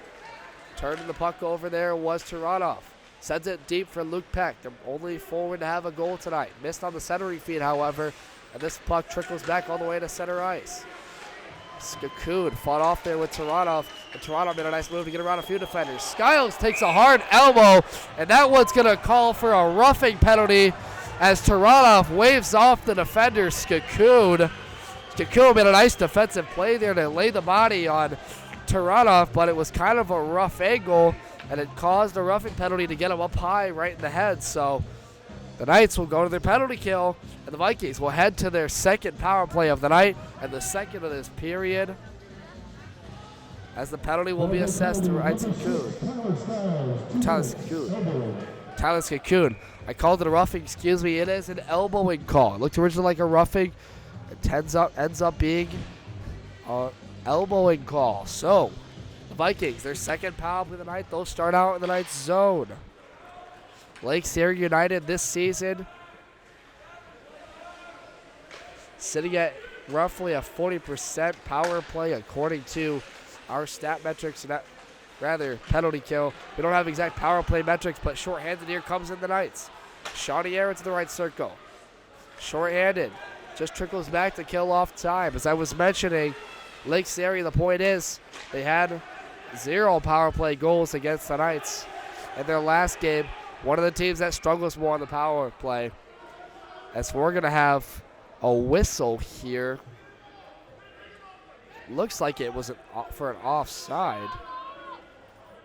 Turning the puck over there was Taranov. Sends it deep for Luke Peck, the only forward to have a goal tonight. Missed on the centering feed, however, and this puck trickles back all the way to center ice. Cocoon fought off there with Taranov, and Taranov made a nice move to get around a few defenders. Skiles takes a hard elbow, and that one's going to call for a roughing penalty as Taranov waves off the defender, Cocoon. Cocoon made a nice defensive play there to lay the body on Taranov, but it was kind of a rough angle, and it caused a roughing penalty to get him up high right in the head. So the Knights will go to their penalty kill, and the Vikings will head to their second power play of the night and the second of this period, as the penalty will be assessed to Tyler Cocoon. I called it a roughing, excuse me. It is an elbowing call. It looked originally like a roughing. It ends up being an elbowing call. So the Vikings, their second power play of the night, they'll start out in the Knights zone. Lakes Area United this season sitting at roughly a 40% power play according to our stat metrics, rather penalty kill. We don't have exact power play metrics, but shorthanded here comes in the Knights. Shawnee Aaron to the right circle. Shorthanded, just trickles back to kill off time. As I was mentioning, Lakes Area, the point is they had 0 power play goals against the Knights in their last game. One of the teams that struggles more on the power play. As we're going to have a whistle here. Looks like it was for an offside.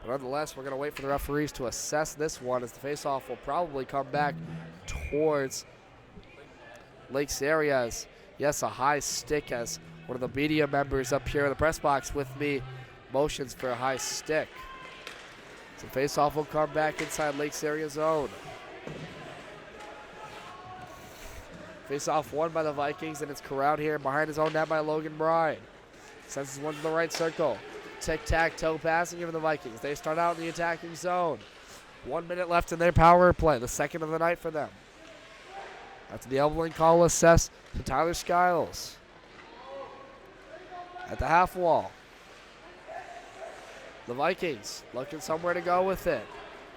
But nonetheless, we're going to wait for the referees to assess this one, as the faceoff will probably come back towards Lakes Areas. Yes, a high stick, as one of the media members up here in the press box with me motions for a high stick. So faceoff will come back inside Lakes Area zone. Faceoff won by the Vikings, and it's corralled here behind his own net by Logan Bryan. Sends this one to the right circle. Tic-tac-toe passing for the Vikings. They start out in the attacking zone. 1 minute left in their power play, the second of the night for them. After the elbowing call assessed to Tyler Skiles. At the half wall. The Vikings looking somewhere to go with it.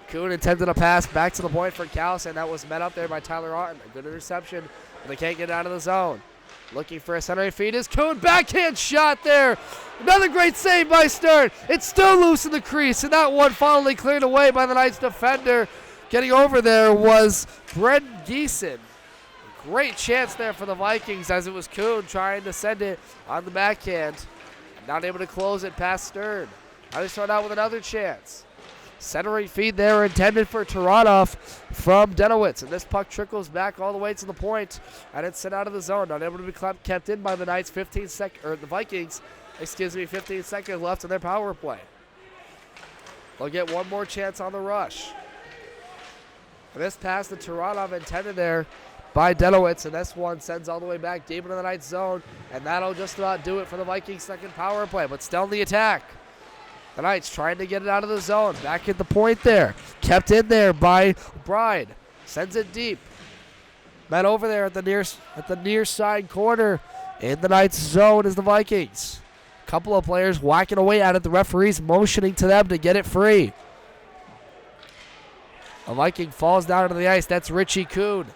Kuhn intended a pass back to the point for Callis, and that was met up there by Tyler Otten. A good interception, but they can't get out of the zone. Looking for a centering feed is Kuhn. Backhand shot there. Another great save by Stern. It's still loose in the crease, and that one finally cleared away by the Knights defender. Getting over there was Brent Geeson. Great chance there for the Vikings as it was Kuhn trying to send it on the backhand. Not able to close it past Stern. Now they start out with another chance. Centering feed there intended for Taranov from Denowitz. And this puck trickles back all the way to the point, and it's sent out of the zone. Not able to be kept in by the Knights. The Vikings, 15 seconds left in their power play. They'll get one more chance on the rush. And this pass to Taranov intended there by Denowitz, and this one sends all the way back deep into the Knights zone, and that'll just about do it for the Vikings' second power play, but still in the attack. The Knights trying to get it out of the zone. Back at the point there. Kept in there by Bride. Sends it deep. Met over there at the near side corner. In the Knights zone is the Vikings. Couple of players whacking away at it. The referees motioning to them to get it free. A Viking falls down into the ice. That's Richie Kuhn.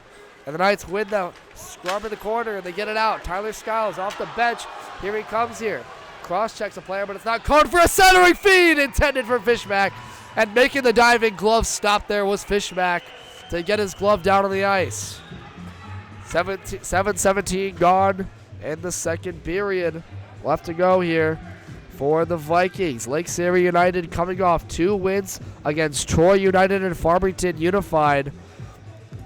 And the Knights win the scrub in the corner, and they get it out. Tyler Skiles off the bench. Here he comes here. Cross-checks a player, but it's not called for a centering feed intended for Fishback. And making the diving glove stop there was Fishback to get his glove down on the ice. 7:17 gone in the second period. Left to go here for the Vikings. Lake Serra United coming off 2 wins against Troy United and Farmington Unified.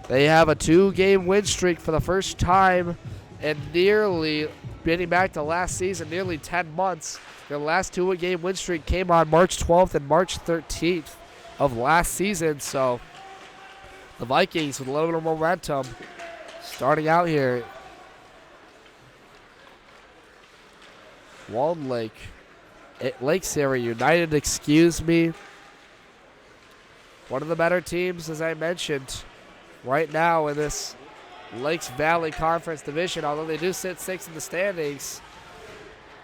They have a 2-game win streak for the first time in dating back to last season, nearly 10 months. Their last 2-game win streak came on March 12th and March 13th of last season. So the Vikings with a little bit of momentum starting out here. Walled Lake, Lake Serra United, excuse me. One of the better teams, as I mentioned, right now in this Lakes Valley Conference Division, although they do sit 6th in the standings.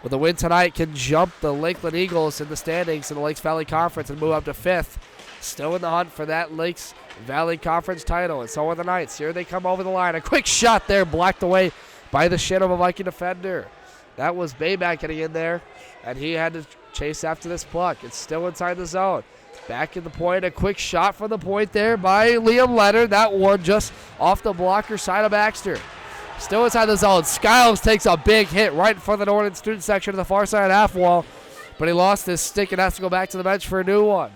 With a win tonight, can jump the Lakeland Eagles in the standings in the Lakes Valley Conference and move up to 5th. Still in the hunt for that Lakes Valley Conference title, and so are the Knights. Here they come over the line. A quick shot there, blocked away by the shin of a Viking defender. That was Bayback getting in there, and he had to chase after this puck. It's still inside the zone. Back in the point, a quick shot from the point there by Liam Leonard. That one just off the blocker side of Baxter. Still inside the zone. Skiles takes a big hit right in front of the Northern student section to the far side half wall, but he lost his stick and has to go back to the bench for a new one.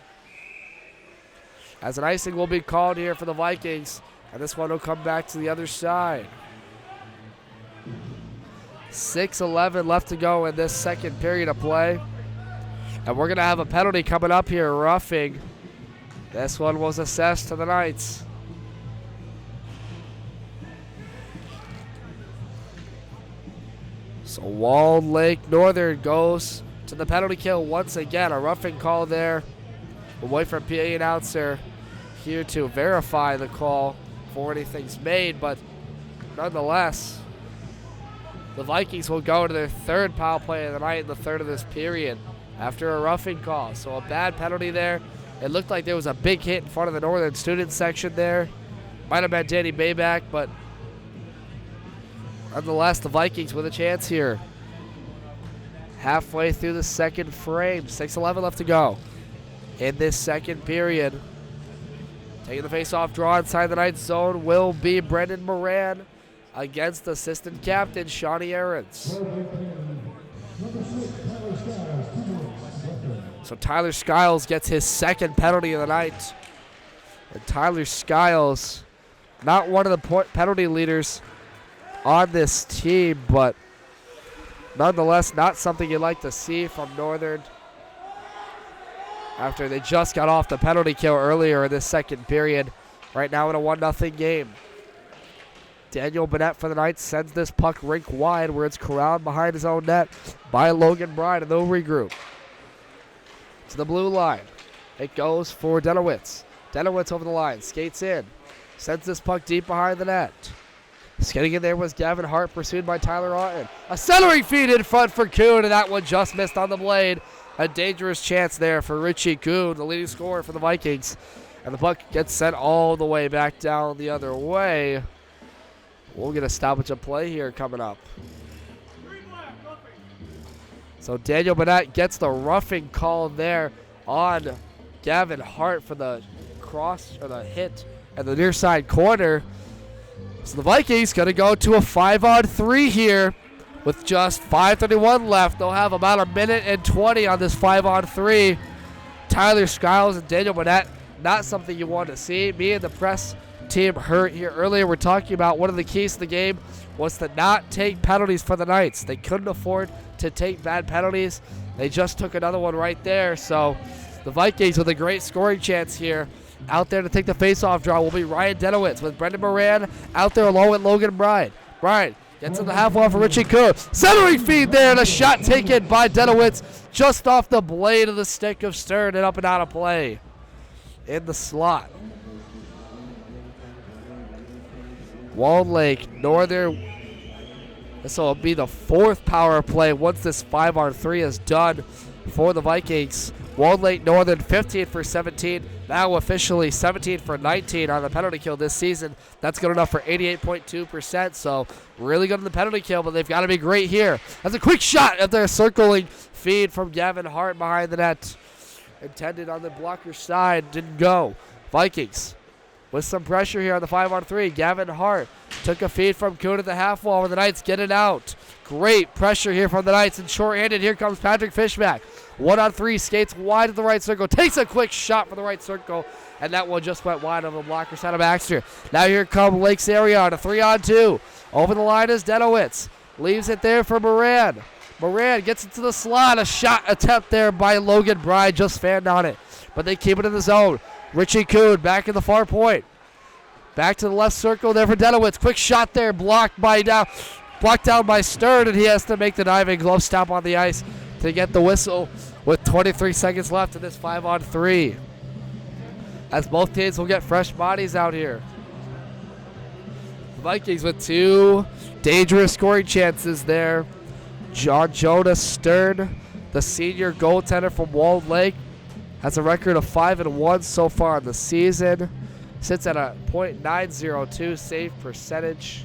As an icing will be called here for the Vikings, and this one will come back to the other side. 6:11 left to go in this second period of play. And we're going to have a penalty coming up here, roughing. This one was assessed to the Knights. So Walled Lake Northern goes to the penalty kill once again. A roughing call there. We'll wait for a PA announcer here to verify the call before anything's made, but nonetheless, the Vikings will go to their 3rd power play of the night in the 3rd of this period after a roughing call. So a bad penalty there. It looked like there was a big hit in front of the Northern student section there. Might have been Danny Bayback, but nonetheless, the Vikings with a chance here. Halfway through the second frame, 6:11 left to go in this second period. Taking the face-off draw inside the Knights zone will be Brendan Moran against assistant captain Shawnee Aarons. So Tyler Skiles gets his 2nd penalty of the night. And Tyler Skiles, not one of the penalty leaders on this team, but nonetheless not something you'd like to see from Northern after they just got off the penalty kill earlier in this second period. Right now in a 1-0 game. Daniel Bennett for the Knights sends this puck rink wide where it's corralled behind his own net by Logan Bryan, and they'll regroup. To the blue line. It goes for Denowitz. Denowitz over the line, skates in, sends this puck deep behind the net. Skating in there was Gavin Hart, pursued by Tyler Otten. A centering feed in front for Kuhn, and that one just missed on the blade. A dangerous chance there for Richie Kuhn, the leading scorer for the Vikings. And the puck gets sent all the way back down the other way. We'll get a stoppage of play here coming up. So Daniel Bennett gets the roughing call there on Gavin Hart for the cross or the hit at the near side corner. So the Vikings going to go to a 5-on-3 here with just 5:31 left. They'll have about 1:20 on this 5-on-3. Tyler Skiles and Daniel Bennett, not something you want to see. Me and the press team heard here earlier, we're talking about one of the keys to the game was to not take penalties for the Knights. They couldn't afford to take bad penalties. They just took another one right there. So the Vikings with a great scoring chance here. Out there to take the face-off draw will be Ryan Denowitz with Brendan Moran out there along with Logan Bryan. Bryan gets in the half wall for Richie Kuhn. Centering feed there, and a shot taken by Denowitz just off the blade of the stick of Stern and up and out of play in the slot. Walled Lake Northern. This will be the fourth power play once this 5-on-3 is done for the Vikings. Walled Lake Northern 15 for 17, now officially 17 for 19 on the penalty kill this season. That's good enough for 88.2%, so really good on the penalty kill, but they've got to be great here. That's a quick shot at their circling feed from Gavin Hart behind the net. Intended on the blocker side, didn't go. Vikings with some pressure here on the 5-on-3. Gavin Hart took a feed from Kuhn at the half wall where the Knights get it out. Great pressure here from the Knights, and shorthanded. Here comes Patrick Fishback. 1-on-3, skates wide of the right circle, takes a quick shot for the right circle, and that one just went wide of the blocker side of Baxter. Now here comes Lakes area on a 3-on-2. Over the line is Denowitz. Leaves it there for Moran. Moran gets into the slot. A shot attempt there by Logan Bryan, just fanned on it, but they keep it in the zone. Richie Kuhn back in the far point. Back to the left circle there for Denowitz. Quick shot there, blocked down by Stern, and he has to make the diving glove stop on the ice to get the whistle with 23 seconds left in this 5-on-3. As both teams will get fresh bodies out here. The Vikings with two dangerous scoring chances there. John Jonas Stern, the senior goaltender from Walled Lake, has a record of 5-1 so far in the season. Sits at a .902 save percentage.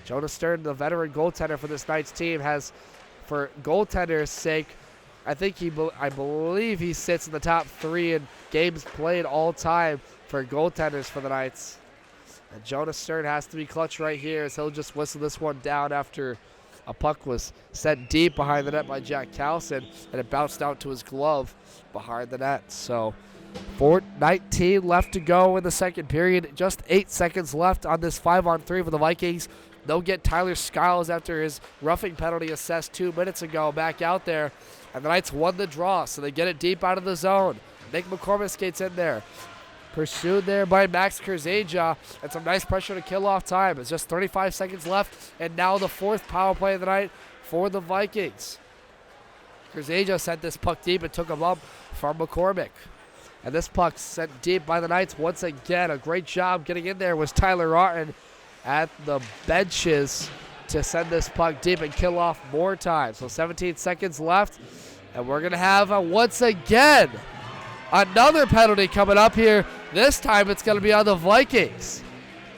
Jonas Stern, the veteran goaltender for this Knights team, has, for goaltender's sake, I believe he sits in the top 3 in games played all time for goaltenders for the Knights. And Jonas Stern has to be clutch right here, as he'll just whistle this one down after a puck was sent deep behind the net by Jack Carlson, and it bounced out to his glove behind the net. So 4:19 left to go in the second period. Just 8 seconds left on this 5-on-3 for the Vikings. They'll get Tyler Skiles after his roughing penalty assessed 2 minutes ago back out there. And the Knights won the draw, so they get it deep out of the zone. Nick McCormick skates in there. Pursued there by Max Kerzaja, and some nice pressure to kill off time. It's just 35 seconds left, and now the fourth power play of the night for the Vikings. Kerzaja sent this puck deep and took a bump from McCormick. And this puck sent deep by the Knights once again. A great job getting in there was Tyler Otten at the benches to send this puck deep and kill off more time. So 17 seconds left, and we're going to have once again another penalty coming up here. This time it's going to be on the Vikings.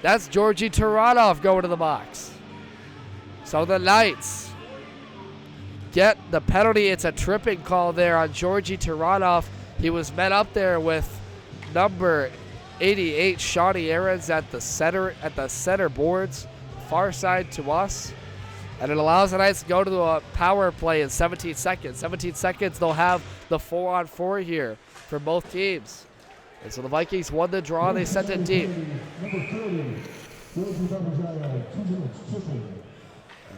That's Georgi Taranov going to the box. So the Knights get the penalty. It's a tripping call there on Georgi Taranov. He was met up there with number 88, Shawnee Aarons at the center boards, far side to us. And it allows the Knights to go to a power play in 17 seconds. 17 seconds, they'll have the 4-on-4 here for both teams. And so the Vikings won the draw. They sent it deep. And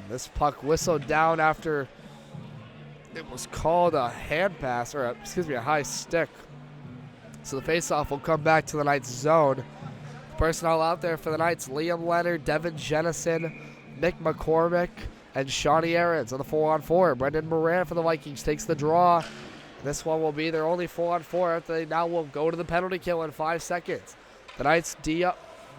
this puck whistled down after it was called a hand pass, or a high stick. So the faceoff will come back to the Knights zone. personnel out there for the Knights: Liam Leonard, Devin Jennison, Nick McCormick, and Shawnee Aarons on the 4-on-4. Brendan Moran for the Vikings takes the draw. This one will be their only 4-on-4 after they now will go to the penalty kill in 5 seconds. The Knights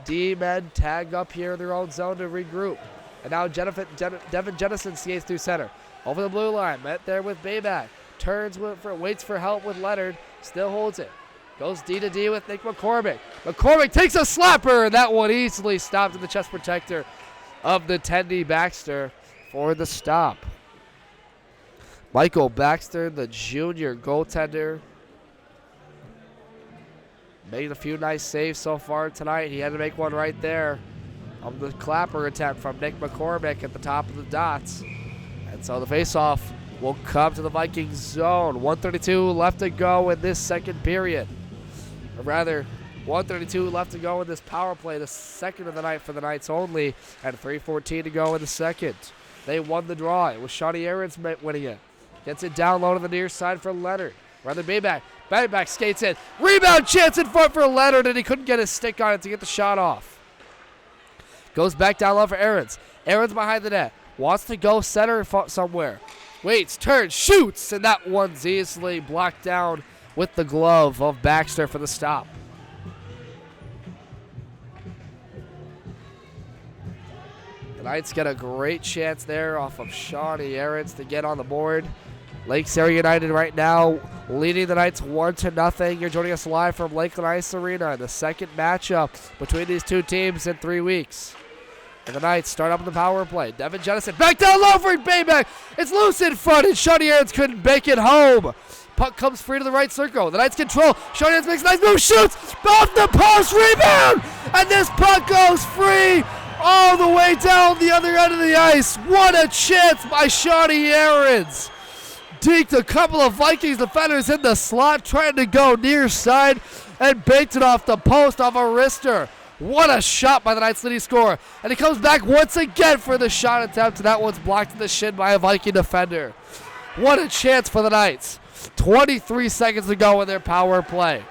D-men tag up here in their own zone to regroup. And now Devin Jennison skates through center. Over the blue line, met there with Bayback. Turns, waits for help with Leonard, still holds it. Goes D to D with Nick McCormick. McCormick takes a slapper, and that one easily stopped in the chest protector of the Tendy Baxter for the stop. Michael Baxter, the junior goaltender, made a few nice saves so far tonight. He had to make one right there on the clapper attempt from Nick McCormick at the top of the dots. And so the faceoff will come to the Vikings zone. 1:32 left to go in this second period. Or rather, 1:32 left to go in this power play, the second of the night for the Knights only, and 3:14 to go in the second. They won the draw. It was Shawnee Aarons winning it. Gets it down low to the near side for Leonard. Rather Bayback. Bayback skates in. Rebound chance in front for Leonard, and he couldn't get his stick on it to get the shot off. Goes back down low for Aarons. Aarons behind the net. Wants to go center somewhere. Waits, turns, shoots, and that one's easily blocked down with the glove of Baxter for the stop. The Knights get a great chance there off of Shawnee Aarons to get on the board. Lake Serra United right now leading the Knights 1-0. You're joining us live from Lakeland Ice Arena, the second matchup between these two teams in 3 weeks. And the Knights start up in the power play. Devin Jennison back down low for Bayback. It's loose in front, and Shawnee Aarons couldn't make it home. Puck comes free to the right circle. The Knights control. Shawnee Aarons makes a nice move, shoots off the post, rebound, and this puck goes free all the way down the other end of the ice. What a chance by Shawnee Aarons. Deked a couple of Vikings defenders in the slot, trying to go near side, and banked it off the post off a wrister. What a shot by the Knights leading scorer. And he comes back once again for the shot attempt, and that one's blocked in the shin by a Viking defender. What a chance for the Knights. 23 seconds to go in their power play.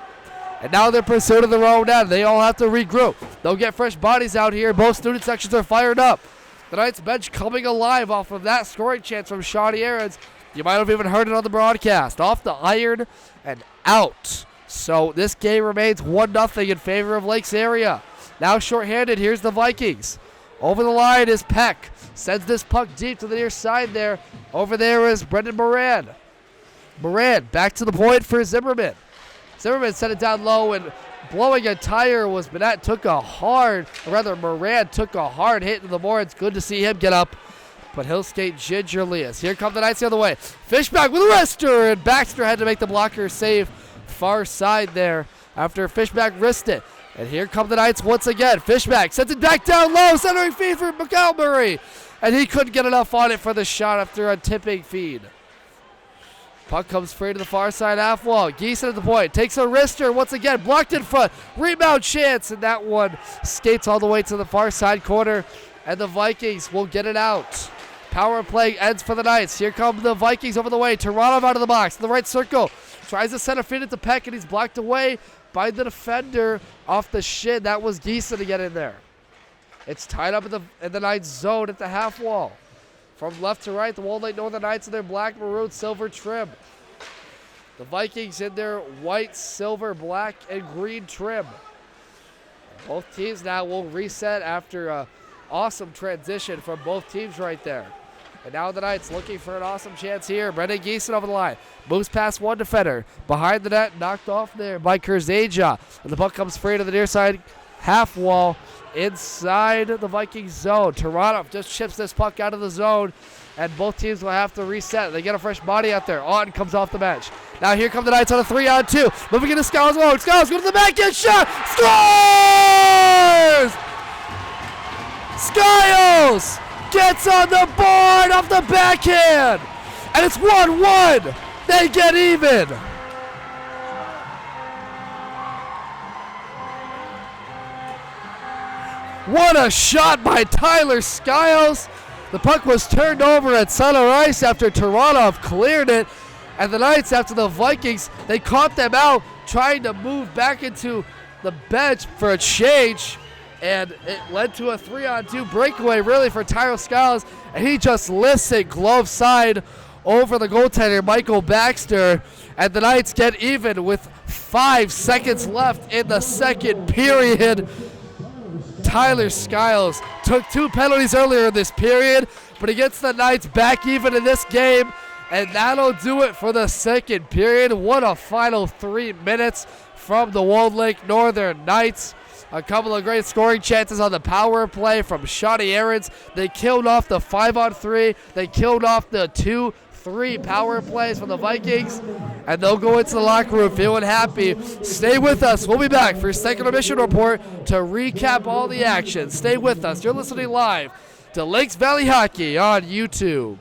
And now they're pursuit of their own end. They all have to regroup. They'll get fresh bodies out here. Both student sections are fired up. The Knights bench coming alive off of that scoring chance from Shawnee Aarons. You might have even heard it on the broadcast. Off the iron and out. So this game remains 1-0 in favor of Lakes area. Now shorthanded, here's the Vikings. Over the line is Peck. Sends this puck deep to the near side there. Over there is Brendan Moran. Moran back to the point for Zimmerman. Zimmerman sent it down low, and blowing a tire was Moran took a hard hit into the board. It's good to see him get up, but he'll skate gingerly as here come the Knights the other way. Fishback with a wrister, and Baxter had to make the blocker save far side there after Fishback wristed it. And here come the Knights once again. Fishback sends it back down low, centering feed for McElmurray, and he couldn't get enough on it for the shot after a tipping feed. Puck comes free to the far side half wall. Geeson at the point. Takes a wrister once again. Blocked in front. Rebound chance. And that one skates all the way to the far side corner. And the Vikings will get it out. Power play ends for the Knights. Here come the Vikings over the way. Toronto out of the box. In the right circle. Tries to center feed it to Peck, and he's blocked away by the defender off the shin. That was Geeson to get in there. It's tied up in the Knights zone at the half wall. From left to right, the Walled Lake Northern Knights in their black, maroon, silver trim. The Vikings in their white, silver, black, and green trim. Both teams now will reset after an awesome transition from both teams right there. And now the Knights looking for an awesome chance here. Brendan Geeson over the line. Moves past one defender. Behind the net, knocked off there by Kurzaja. And the puck comes free to the near side half wall inside the Vikings zone. Toronto just chips this puck out of the zone, and both teams will have to reset. They get a fresh body out there. Auden comes off the bench. Now here come the Knights on a 3-on-2. Moving into Skiles alone. Skiles go to the backhand shot. Scores! Skiles gets on the board off the backhand, and it's 1-1. They get even. What a shot by Tyler Skiles. The puck was turned over at center ice after Toronto cleared it. And the Knights, after the Vikings, they caught them out trying to move back into the bench for a change. and it led to a 3-on-2 breakaway really for Tyler Skiles, and he just lifts it glove side over the goaltender Michael Baxter, and the Knights get even with 5 seconds left in the second period. Tyler Skiles took 2 penalties earlier in this period, but he gets the Knights back even in this game, and that'll do it for the second period. What a final 3 minutes from the Walled Lake Northern Knights. A couple of great scoring chances on the power play from Shawnee Aarons. They killed off the 5-on-3. They killed off the 2-3 power plays from the Vikings, and they'll go into the locker room feeling happy. Stay with us. We'll be back for your second intermission report to recap all the action. Stay with us. You're listening live to Lakes Valley Hockey on YouTube.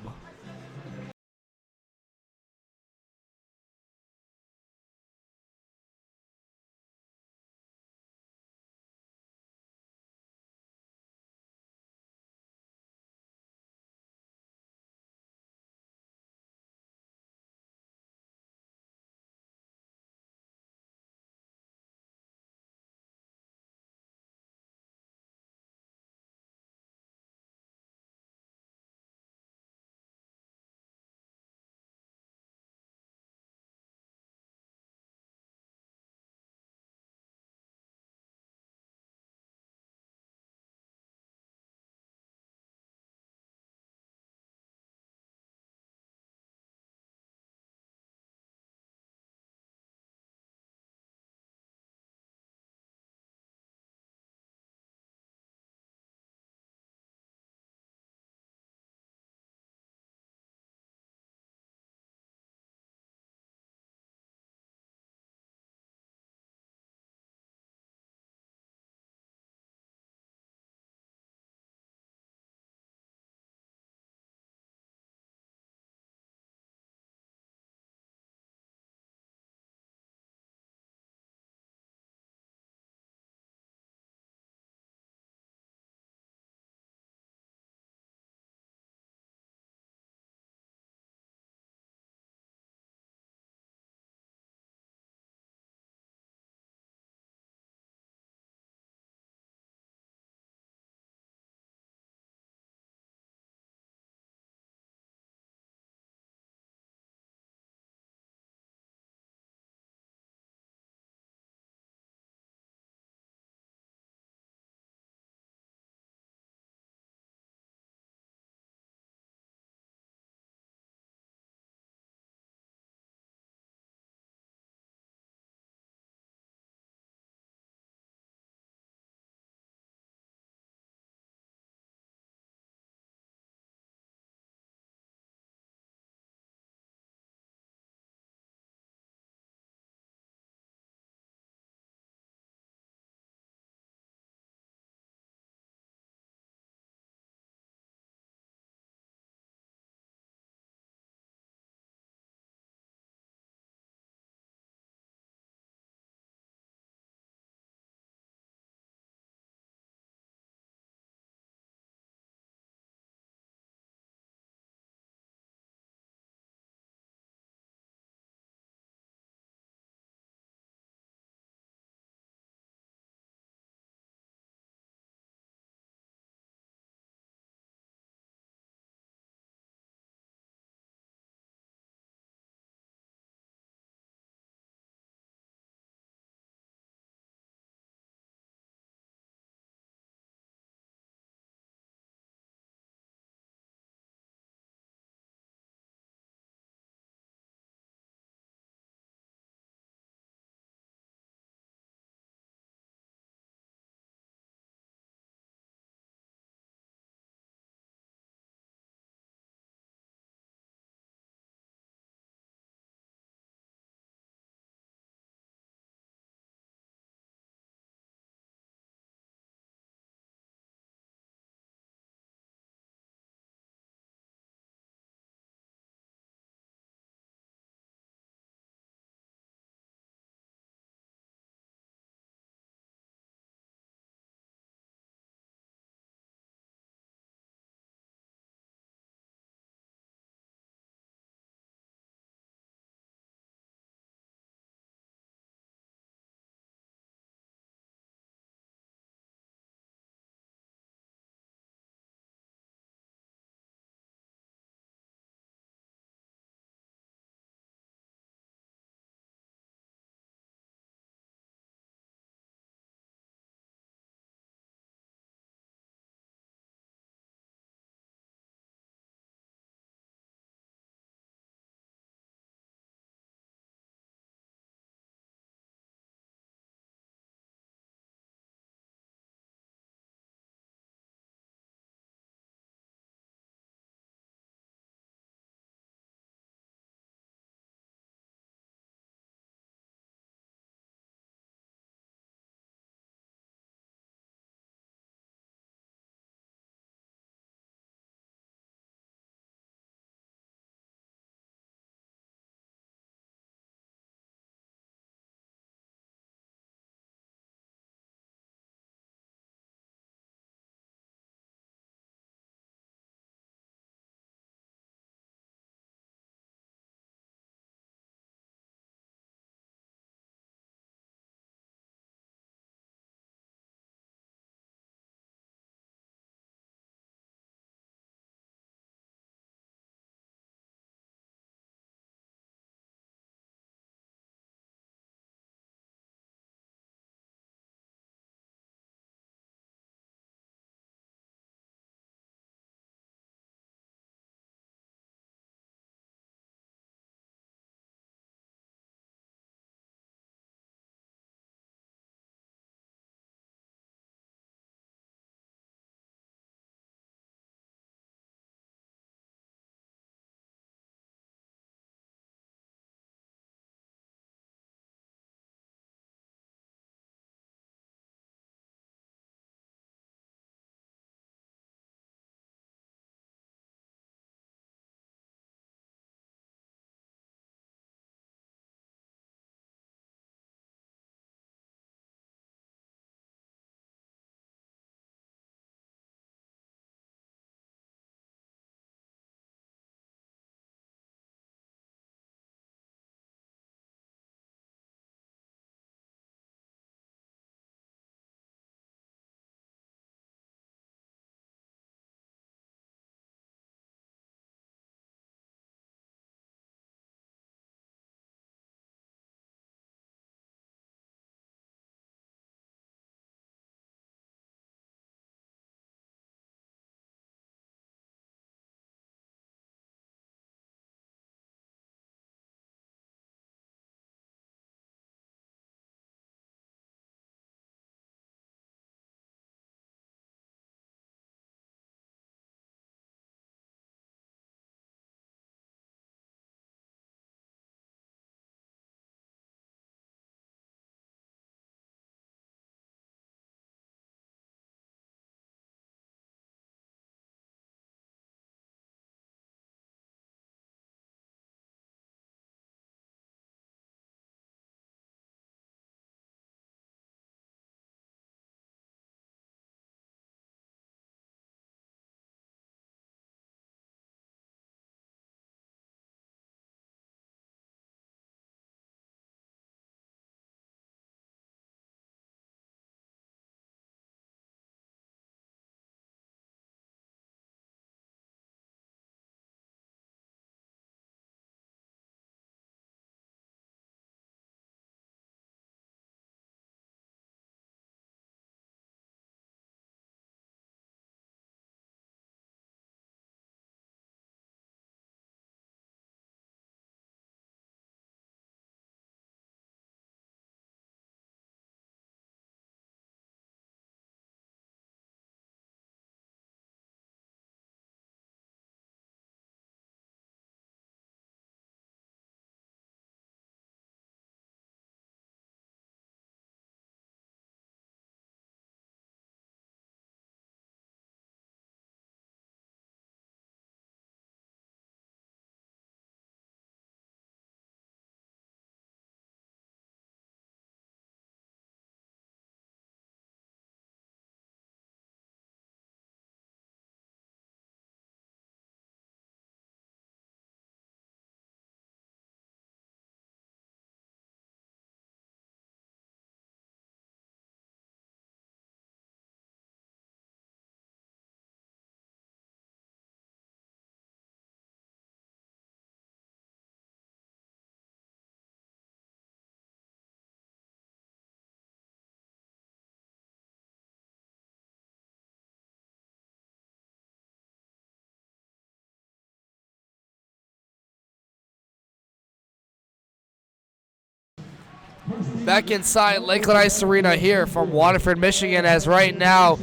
Back inside Lakeland Ice Arena here from Waterford, Michigan, as right now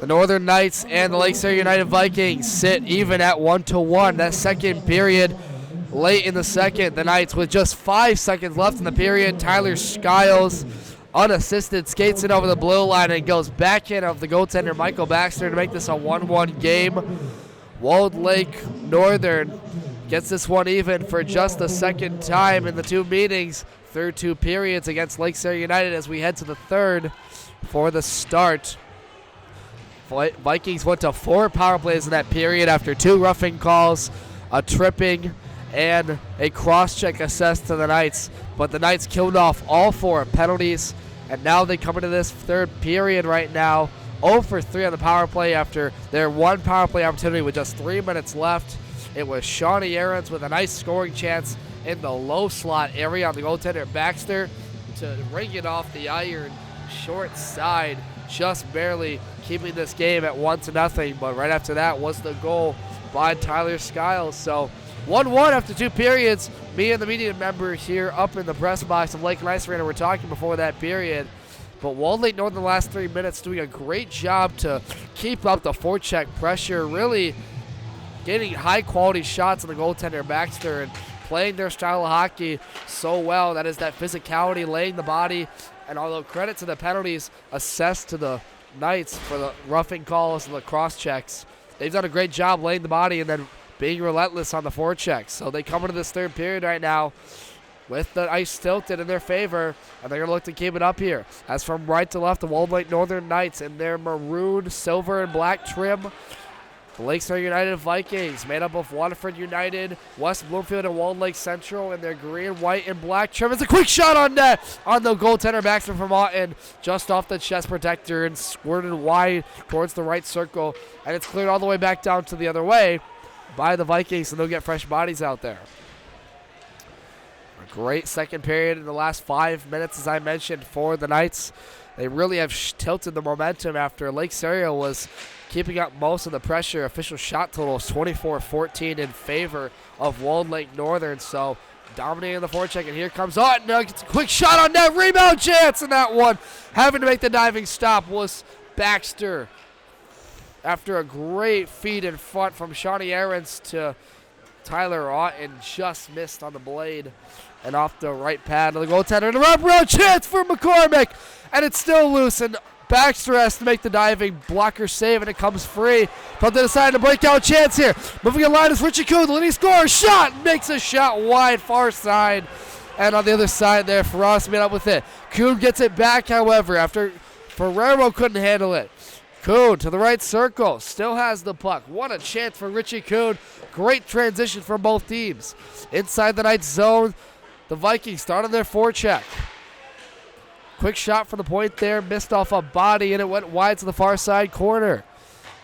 the Northern Knights and the Lake Serra United Vikings sit even at 1-1. That second period, late in the second, the Knights with just 5 seconds left in the period. Tyler Skiles, unassisted, skates it over the blue line and goes backhand of the goaltender Michael Baxter to make this a 1-1 game. Walled Lake Northern gets this one even for just the second time in the two meetings through two periods against Lake Serra United as we head to the third for the start. Vikings went to 4 power plays in that period after 2 roughing calls, a tripping, and a cross-check assessed to the Knights. But the Knights killed off all 4 penalties, and now they come into this third period right now 0 for 3 on the power play after their 1 power play opportunity with just 3 minutes left. It was Shawnee Aarons with a nice scoring chance in the low slot area on the goaltender Baxter to ring it off the iron short side, just barely keeping this game at 1-0. But right after that was the goal by Tyler Skiles. So 1-1 after 2 periods. Me and the media member here up in the press box of Lakeland Ice Arena were talking before that period. But Walled Lake North in the last 3 minutes doing a great job to keep up the forecheck pressure, really getting high-quality shots on the goaltender Baxter and playing their style of hockey so well. That is that physicality, laying the body, and although credit to the penalties assessed to the Knights for the roughing calls and the cross-checks, they've done a great job laying the body and then being relentless on the forechecks. So they come into this third period right now with the ice tilted in their favor, and they're going to look to keep it up here. As from right to left, the Walled Lake Northern Knights in their maroon, silver, and black trim. The Lake Serra United Vikings, made up of Waterford United, West Bloomfield, and Walled Lake Central in their green, white, and black trim. It's a quick shot on net on the goaltender Baxter from Auten, just off the chest protector and squirted wide towards the right circle, and it's cleared all the way back down to the other way by the Vikings, and they'll get fresh bodies out there. A great second period in the last 5 minutes, as I mentioned, for the Knights. They really have tilted the momentum after Lake Serra was keeping up most of the pressure. Official shot total is 24-14 in favor of Walled Lake Northern. So dominating the forecheck, and here comes Auten. Gets a quick shot on net, rebound chance in that one. Having to make the diving stop was Baxter after a great feed in front from Shawnee Aarons to Tyler Auten, just missed on the blade and off the right pad of the goaltender. And a wraparound chance for McCormick, and it's still loose, and Baxter has to make the diving blocker save, and it comes free. But they decide to breakout chance here. Moving in line is Richie Kuhn. The leading scorer, shot, makes a shot wide, far side. And on the other side there, Ferraz made up with it. Kuhn gets it back, however, after Ferrero couldn't handle it. Kuhn to the right circle, still has the puck. What a chance for Richie Kuhn. Great transition from both teams. Inside the Knights zone, the Vikings started their forecheck. Quick shot from the point there, missed off a body, and it went wide to the far side corner.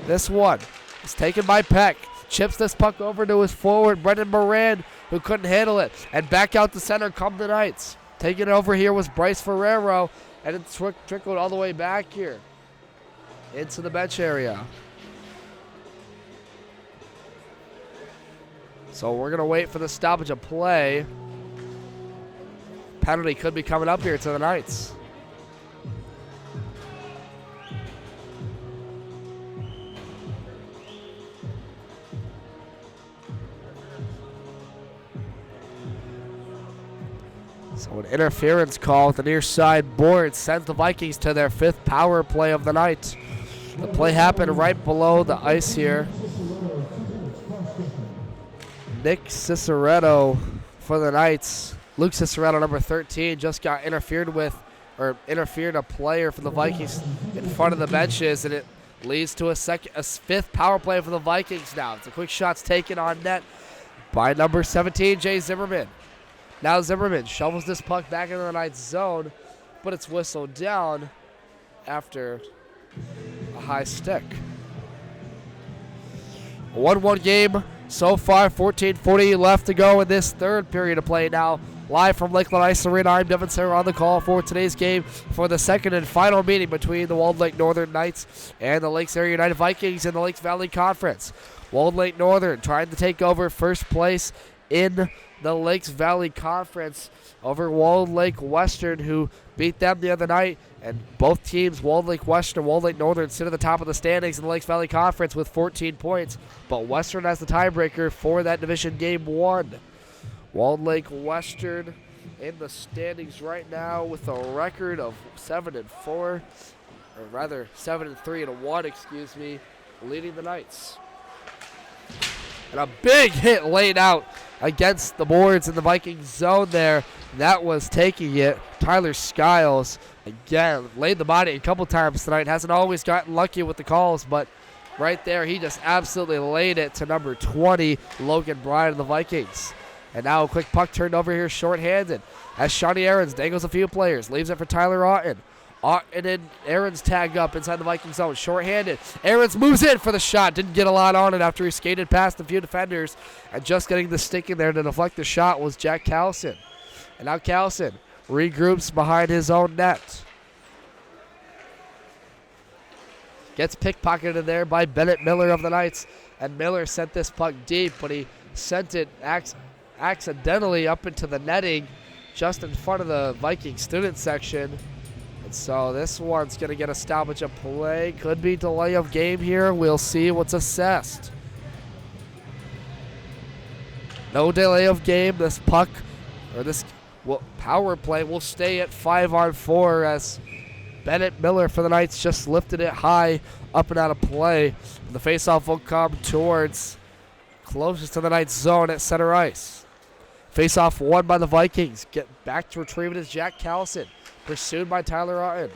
This one is taken by Peck. Chips this puck over to his forward, Brendan Moran, who couldn't handle it. And back out the center come the Knights. Taking it over here was Bryce Ferrero, and it trickled all the way back here into the bench area. So we're going to wait for the stoppage of play. Penalty could be coming up here to the Knights. So an interference call at the near side board sends the Vikings to their 5th power play of the night. The play happened right below the ice here. Nick Ciceretto for the Knights. Luke Ciceretto, number 13, just got interfered a player for the Vikings in front of the benches, and it leads to a 5th power play for the Vikings now. It's a quick shots taken on net by number 17, Jay Zimmerman. Now Zimmerman shovels this puck back into the Knights zone, but it's whistled down after a high stick. A 1-1 game so far, 14:40 left to go in this third period of play now. Live from Lakeland Ice Arena, I'm Devin Serra on the call for today's game for the second and final meeting between the Walled Lake Northern Knights and the Lake Serra United Vikings in the Lakes Valley Conference. Walled Lake Northern trying to take over first place in the Lakes Valley Conference over Walled Lake Western, who beat them the other night. And both teams, Walled Lake Western and Walled Lake Northern, sit at the top of the standings in the Lakes Valley Conference with 14 points. But Western has the tiebreaker for that division game 1. Walled Lake Western in the standings right now with a record of 7-4, or rather 7-3-1, excuse me, leading the Knights. And a big hit laid out against the boards in the Vikings zone there. That was taking it. Tyler Skiles, again, laid the body a couple times tonight. Hasn't always gotten lucky with the calls, but right there, he just absolutely laid it to number 20, Logan Bryan of the Vikings. And now a quick puck turned over here shorthanded as Shawnee Aarons dangles a few players. Leaves it for Tyler Otten. Otten and Aarons tag up inside the Viking zone. Shorthanded. Aarons moves in for the shot. Didn't get a lot on it after he skated past a few defenders. And just getting the stick in there to deflect the shot was Jack Callison. And now Callison regroups behind his own net. Gets pickpocketed there by Bennett Miller of the Knights. And Miller sent this puck deep, but he sent it accidentally up into the netting just in front of the Viking student section. And so this one's going to get a stoppage of play. Could be delay of game here. We'll see what's assessed. No delay of game. This puck, or this power play, will stay at 5-on-4 as Bennett Miller for the Knights just lifted it high up and out of play. And the faceoff will come towards closest to the Knights zone at center ice. Faceoff won by the Vikings. Get back to retrieve it is Jack Callison. Pursued by Tyler Otten.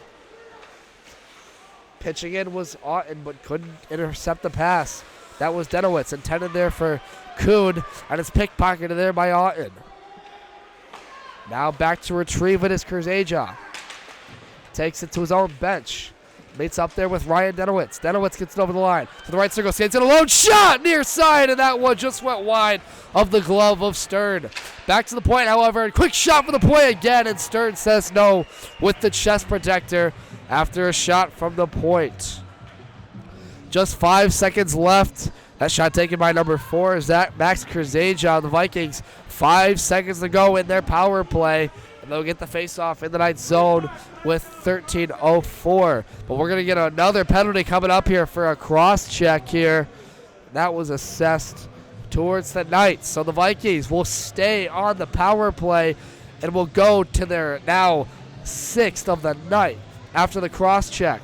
Pitching in was Otten, but couldn't intercept the pass. That was Denowitz, intended there for Kuhn, and it's pickpocketed there by Otten. Now back to retrieve it is Kurzaja. Takes it to his own bench. Meets up there with Ryan Denowitz. Denowitz gets it over the line. To the right circle, stands in a lone shot near side, and that one just went wide of the glove of Stern. Back to the point, however. Quick shot for the point again, and Stern says no with the chest protector after a shot from the point. Just 5 seconds left. That shot taken by number 4 is that Max Kurzaja on the Vikings. 5 seconds to go in their power play. And they'll get the face-off in the Knights zone with 13:04. But we're going to get another penalty coming up here for a cross-check here. That was assessed towards the Knights. So the Vikings will stay on the power play and will go to their now 6th of the night after the cross-check.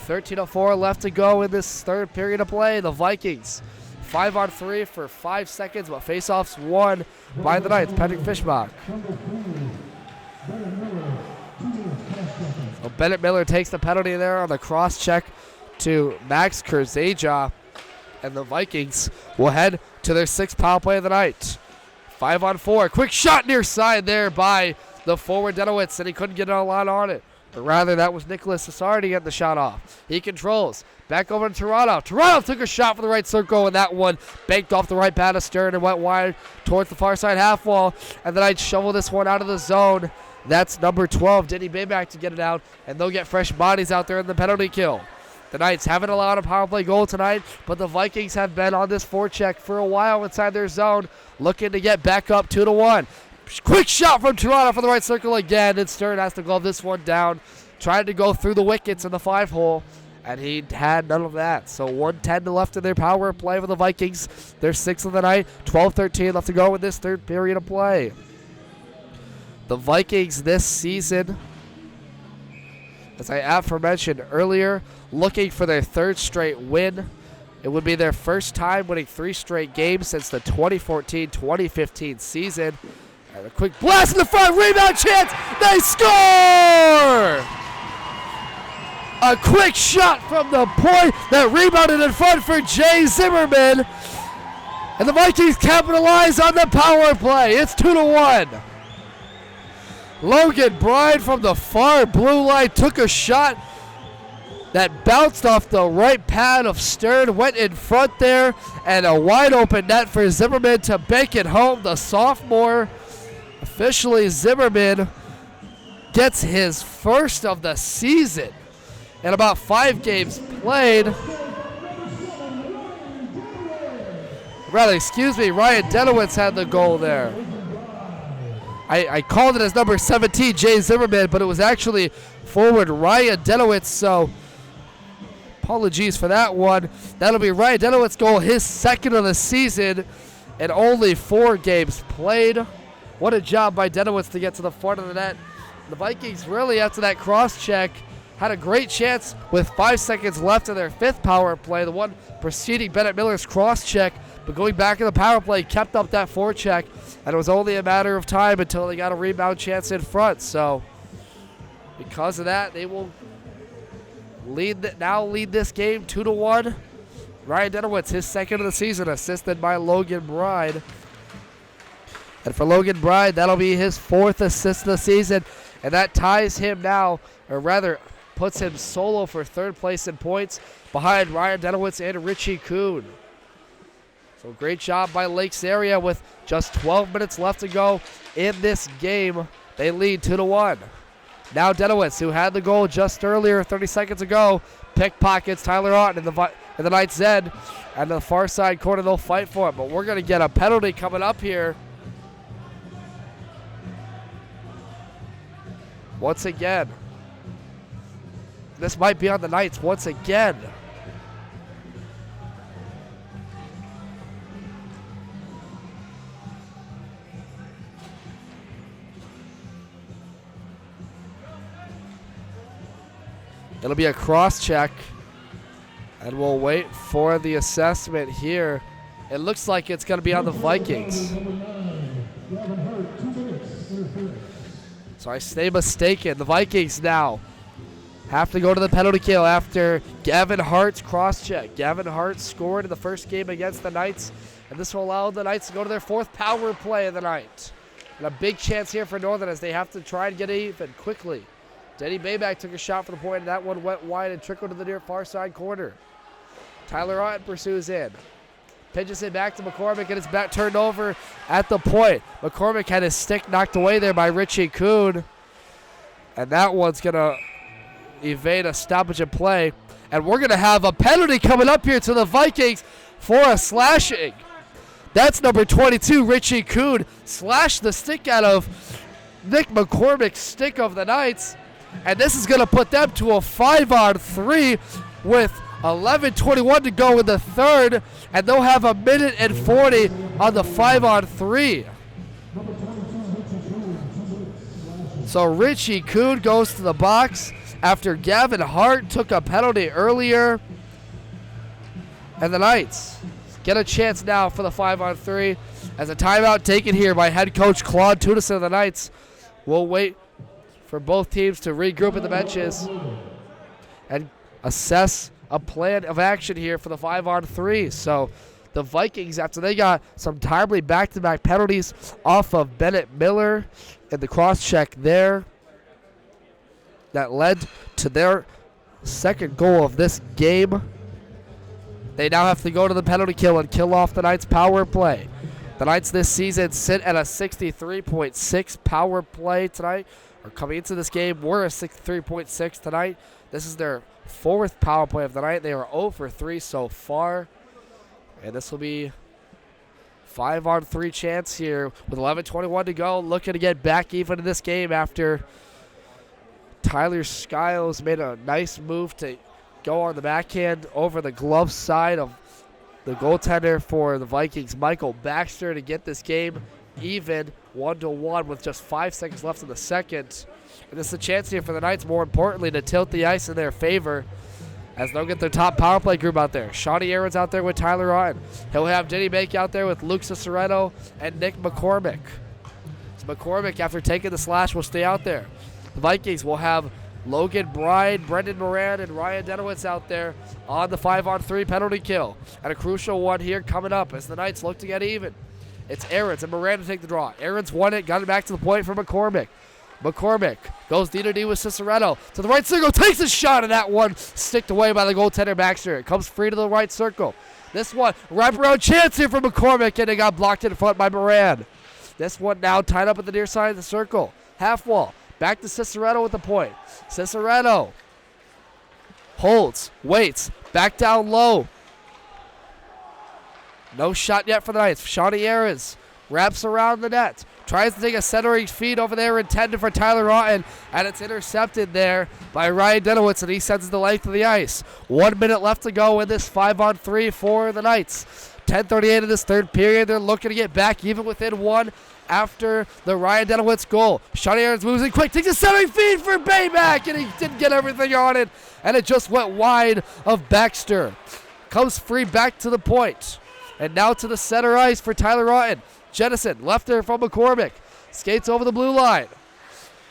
13:04 left to go in this third period of play. The Vikings 5-on-3 for 5 seconds, but faceoffs won by the Knights. Patrick Fischbach. So Bennett Miller takes the penalty there on the cross check to Max Kurzaja, and the Vikings will head to their 6th power play of the night. 5-on-4. Quick shot near side there by the forward Denowitz, and he couldn't get a lot on it. But rather, that was Nicholas Cesardi getting the shot off. He controls. Back over to Toronto. Toronto took a shot for the right circle, and that one banked off the right pad of Stern and went wide towards the far side half wall. And then I'd shovel this one out of the zone. That's number 12, Denny Bayback, to get it out, and they'll get fresh bodies out there in the penalty kill. The Knights haven't allowed a power play goal tonight, but the Vikings have been on this forecheck for a while inside their zone, looking to get back up 2-1. Quick shot from Toronto for the right circle again, and Stern has to glove this one down. Tried to go through the wickets in the 5-hole, and he had none of that. So 1:10 left in their power play for the Vikings. They're 6th of the night, 12-13 left to go in this third period of play. The Vikings this season, as I aforementioned earlier, looking for their 3rd straight win. It would be their first time winning 3 straight games since the 2014-2015 season. And a quick blast in the front, rebound chance, they score! A quick shot from the point that rebounded in front for Jay Zimmerman. And the Vikings capitalize on the power play. It's 2-1. Logan Bryan from the far blue line took a shot that bounced off the right pad of Stern, went in front there, and a wide open net for Zimmerman to bank it home. The sophomore, officially Zimmerman, gets his first of the season in about 5 games played. Ryan Denowitz had the goal there. I called it as number 17, Jay Zimmerman, but it was actually forward Ryan Denowitz, so apologies for that one. That'll be Ryan Denowitz's goal, his second of the season, and only 4 games played. What a job by Denowitz to get to the front of the net. The Vikings really, after that cross-check, had a great chance with 5 seconds left in their 5th power play, the one preceding Bennett Miller's cross-check, but going back in the power play, kept up that forecheck, and it was only a matter of time until they got a rebound chance in front. So because of that, they will lead this game 2-1. Ryan Denowitz, his second of the season, assisted by Logan Bride. And for Logan Bride, that'll be his 4th assist of the season, and that ties him now, or rather puts him solo for 3rd place in points behind Ryan Denowitz and Richie Kuhn. So great job by Lakes area with just 12 minutes left to go in this game. They lead 2-1. Now Denowitz, who had the goal just earlier, 30 seconds ago, pickpockets Tyler Otten in the Knights' end. And the far side corner, they'll fight for it. But we're going to get a penalty coming up here. Once again. This might be on the Knights once again. It'll be a cross-check, and we'll wait for the assessment here. It looks like it's going to be on the Vikings. So I stay mistaken. The Vikings now have to go to the penalty kill after Gavin Hart's cross-check. Gavin Hart scored in the first game against the Knights, and this will allow the Knights to go to their 4th power play of the night. And a big chance here for Northern as they have to try and get even quickly. Denny Bayback took a shot for the point, and that one went wide and trickled to the near far side corner. Tyler Otten pursues in. Pitches it back to McCormick, and it's back turned over at the point. McCormick had his stick knocked away there by Richie Kuhn. And that one's going to evade a stoppage in play. And we're going to have a penalty coming up here to the Vikings for a slashing. That's number 22, Richie Kuhn, slashed the stick out of Nick McCormick's stick of the Knights. And this is going to put them to a 5-on-3 with 11:21 to go in the 3rd. And they'll have 1:40 on the 5-on-3. So Richie Kuhn goes to the box after Gavin Hart took a penalty earlier. And the Knights get a chance now for the 5-on-3 as a timeout taken here by head coach Claude Tudison of the Knights. We'll wait for both teams to regroup at the benches and assess a plan of action here for the 5-on-3. So the Vikings, after they got some timely back-to-back penalties off of Bennett Miller and the cross-check there, that led to their second goal of this game. They now have to go to the penalty kill and kill off the Knights' power play. The Knights this season sit at a 63.6 power play tonight, or coming into this game, we're a 63.6 tonight. This is their 4th power play of the night. They are 0 for 3 so far. And this will be 5-on-3 chance here with 11:21 to go. Looking to get back even in this game after Tyler Skiles made a nice move to go on the backhand over the glove side of the goaltender for the Vikings, Michael Baxter, to get this game even 1-1 with just 5 seconds left in the second. And this is a chance here for the Knights, more importantly, to tilt the ice in their favor as they'll get their top power play group out there. Shawnee Aaron's out there with Tyler Otten. He'll have Denny Bake out there with Luke Ciceretto and Nick McCormick. So McCormick, after taking the slash, will stay out there. The Vikings will have Logan Bride, Brendan Moran, and Ryan Denowitz out there on the 5-on-3 penalty kill. And a crucial one here coming up as the Knights look to get even. It's Aarons and Moran to take the draw. Aarons won it, got it back to the point for McCormick. McCormick goes D-to-D with Ciceretto to the right circle, takes a shot, and that one sticked away by the goaltender Baxter. It comes free to the right circle. This one, wraparound chance here for McCormick, and it got blocked in front by Moran. This one now tied up at the near side of the circle. Half wall. Back to Ciceretto with the point. Ciceretto holds, waits, back down low. No shot yet for the Knights. Shawnee Aarons wraps around the net. Tries to take a centering feed over there intended for Tyler Otten, and it's intercepted there by Ryan Denowitz, and he sends it the length of the ice. 1 minute left to go in this 5-on-3 for the Knights. 10:38 in this third period. They're looking to get back even within one after the Ryan Denowitz goal. Shawnee Aarons moves in quick, takes a centering feed for Bayback, and he didn't get everything on it, and it just went wide of Baxter. Comes free back to the point. And now to the center ice for Tyler Otten. Jennison, left there from McCormick. Skates over the blue line.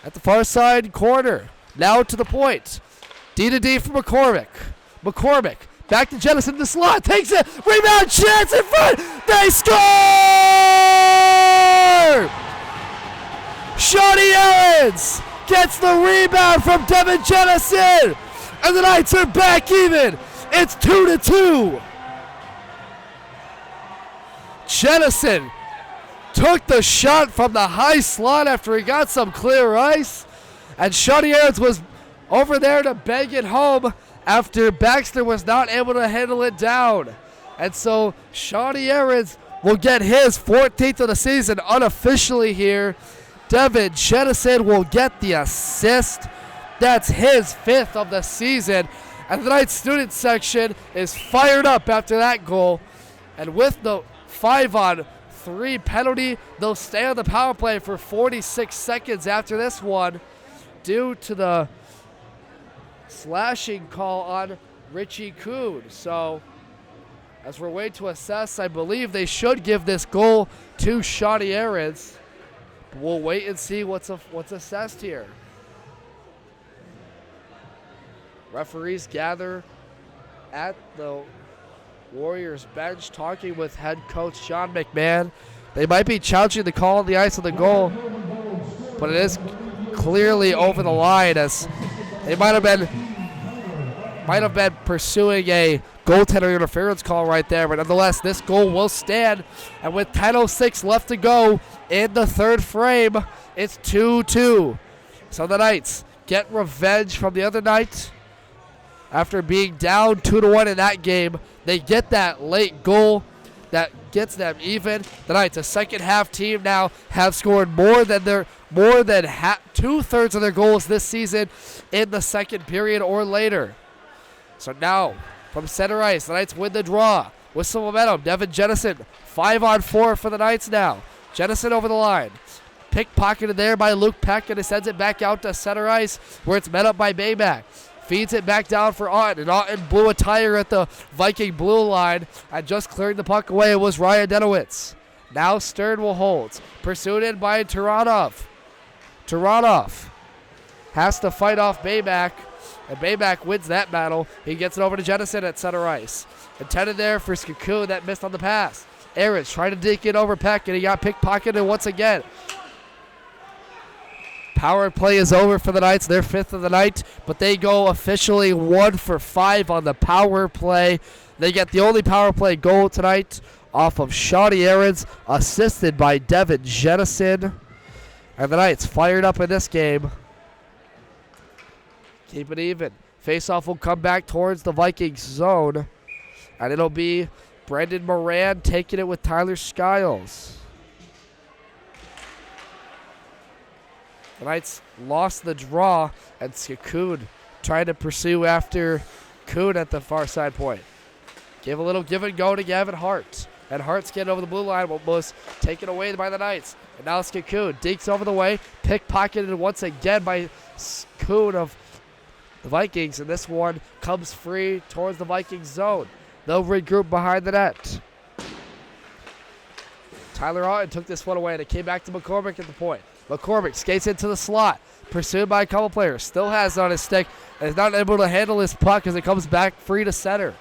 At the far side corner. Now to the point. D to D for McCormick. McCormick, back to Jennison in the slot. Takes it. Rebound chance in front. They score! Shawnee Aarons gets the rebound from Devin Jennison. And the Knights are back even. It's 2-2. Jennison took the shot from the high slot after he got some clear ice. And Shawnee Aarons was over there to bang it home after Baxter was not able to handle it down. And so Shawnee Aarons will get his 14th of the season unofficially here. Devin Jennison will get the assist. That's his 5th of the season. And the Knights student section is fired up after that goal. And with the 5-on-3 penalty, they'll stay on the power play for 46 seconds after this one due to the slashing call on Richie Kuhn. So as we're waiting to assess, I believe they should give this goal to Shawnee Aarons. We'll wait and see what's assessed here. Referees gather at the Warriors bench talking with head coach John McMahon. They might be challenging the call on the ice of the goal, but it is clearly over the line, as they might have been pursuing a goaltender interference call right there. But nonetheless, this goal will stand, and with 10:06 left to go in the third frame, it's 2-2. So the Knights get revenge from the other night. After being down 2-1 in that game, they get that late goal that gets them even. The Knights, a second half team now, have scored more than 2/3 of their goals this season in the second period or later. So now, from center ice, the Knights win the draw with some momentum. Devin Jennison, 5-on-4 for the Knights now. Jennison over the line. Pickpocketed there by Luke Peck, and it sends it back out to center ice, where it's met up by Bayback. Feeds it back down for Otten, and Otten blew a tire at the Viking blue line, and just clearing the puck away was Ryan Denowitz. Now Stern will hold. Pursued in by Taranov. Taranov has to fight off Bayback, and Bayback wins that battle. He gets it over to Jennison at center ice. Intended there for Skakoo, that missed on the pass. Aarons trying to dig it over Peck, and he got pickpocketed once again. Power play is over for the Knights. They're 5th of the night, but they go officially 1 for 5 on the power play. They get the only power play goal tonight off of Shawnee Aarons, assisted by Devin Jennison. And the Knights fired up in this game. Keep it even. Faceoff will come back towards the Vikings zone, and it'll be Brendan Moran taking it with Tyler Skiles. The Knights lost the draw, and Skakoo trying to pursue after Kuhn at the far side point. Give a little give and go to Gavin Hart. And Hart's getting over the blue line, but was taken away by the Knights. And now Skakoo digs over the way, pickpocketed once again by Kuhn of the Vikings, and this one comes free towards the Vikings zone. They'll regroup behind the net. Tyler Otten took this one away, and it came back to McCormick at the point. McCormick skates into the slot, pursued by a couple players. Still has it on his stick, and is not able to handle his puck as it comes back free to center.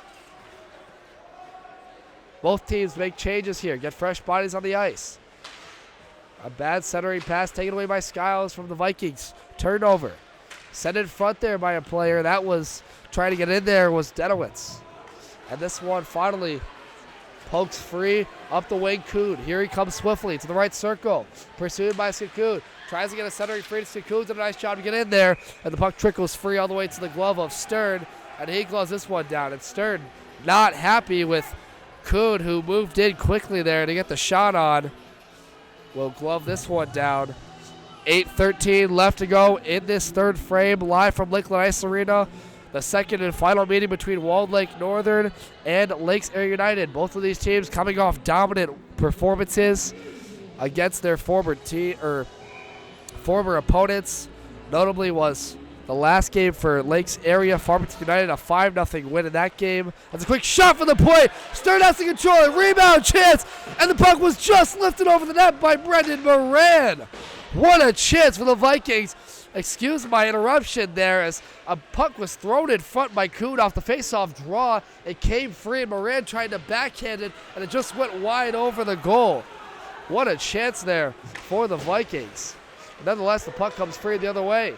Both teams make changes here, get fresh bodies on the ice. A bad centering pass taken away by Skiles from the Vikings. Turnover. Sent in front there by a player. That was trying to get in there was Denowitz. And this one finally pokes free up the wing. Kuhn. Here he comes swiftly to the right circle. Pursued by Skakoo. Tries to get a centering free to Skakoo. Does a nice job to get in there. And the puck trickles free all the way to the glove of Stern. And he gloves this one down. And Stern not happy with Kuhn, who moved in quickly there to get the shot on, will glove this one down. 8:13 left to go in this third frame, live from Lakeland Ice Arena. The second and final meeting between Walled Lake Northern and Lakes Area United. Both of these teams coming off dominant performances against their former opponents. Notably was the last game for Lakes Area Farmington United, a 5-0 win in that game. That's a quick shot from the point. Stern has to control it. Rebound chance, and the puck was just lifted over the net by Brendan Moran. What a chance for the Vikings. Excuse my interruption there, as a puck was thrown in front by Kuhn off the face-off draw. It came free, and Moran tried to backhand it, and it just went wide over the goal. What a chance there for the Vikings. Nonetheless, the puck comes free the other way.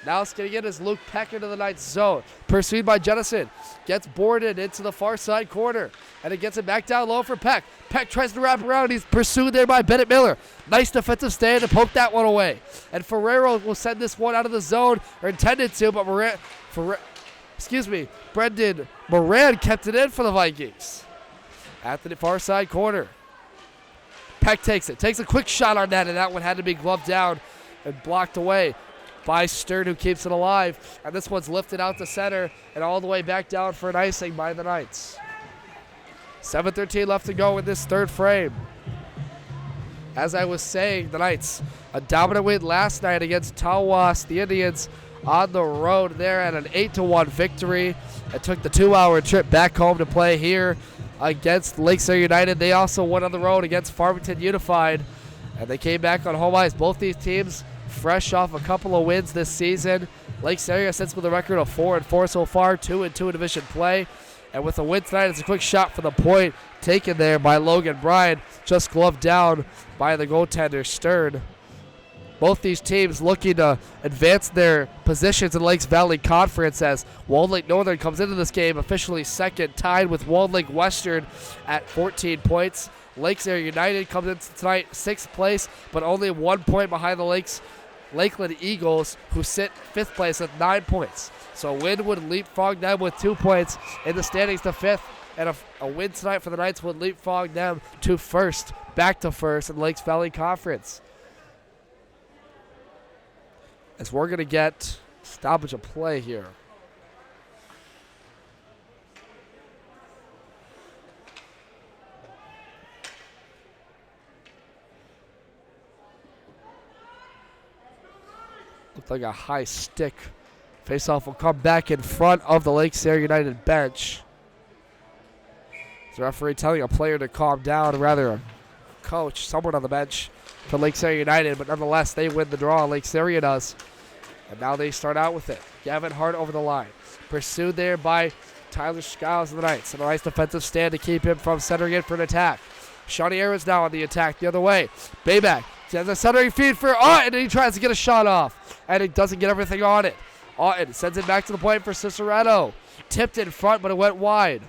Now skating in is Luke Peck into the ninth zone. Pursued by Jennison. Gets boarded into the far side corner. And it gets it back down low for Peck. Peck tries to wrap around. He's pursued there by Bennett Miller. Nice defensive stand to poke that one away. And Ferrero will send this one out of the zone, or intended to, but Brendan Moran kept it in for the Vikings. At the far side corner. Peck takes it. Takes a quick shot on that, and that one had to be gloved down and blocked away by Stern, who keeps it alive. And this one's lifted out to center and all the way back down for an icing by the Knights. 7:13 left to go in this third frame. As I was saying, the Knights, a dominant win last night against Tawas, the Indians, on the road there at an 8-1 victory. It took the 2-hour trip back home to play here against Lakes Area United. They also won on the road against Farmington Unified, and they came back on home ice. Both these teams fresh off a couple of wins this season. Lakes Area sits with a record of 4-4 so far, 2-2 in division play. And with a win tonight, it's a quick shot for the point taken there by Logan Bryan, just gloved down by the goaltender Stern. Both these teams looking to advance their positions in Lakes Valley Conference, as Walled Lake Northern comes into this game officially second, tied with Walled Lake Western at 14 points. Lakes Area United comes into tonight 6th place, but only 1 point behind the Lakeland Eagles, who sit 5th place with 9 points. So a win would leapfrog them with 2 points in the standings to 5th, and a win tonight for the Knights would leapfrog them to 1st, back to 1st in Lakes Valley Conference. As we're going to get stoppage of play here. Looked like a high stick. Faceoff will come back in front of the Lakes Area United bench. The referee telling a player to calm down, or rather a coach, someone on the bench for Lakes Area United, but nonetheless they win the draw. Lakes Area does. And now they start out with it. Gavin Hart over the line. Pursued there by Tyler Skiles of the Knights. And a nice defensive stand to keep him from centering in for an attack. Shawnee Aaron's now on the attack the other way. Bayback has a centering feed for Otten, and he tries to get a shot off. And he doesn't get everything on it. Otten sends it back to the point for Ciceretto. Tipped in front, but it went wide.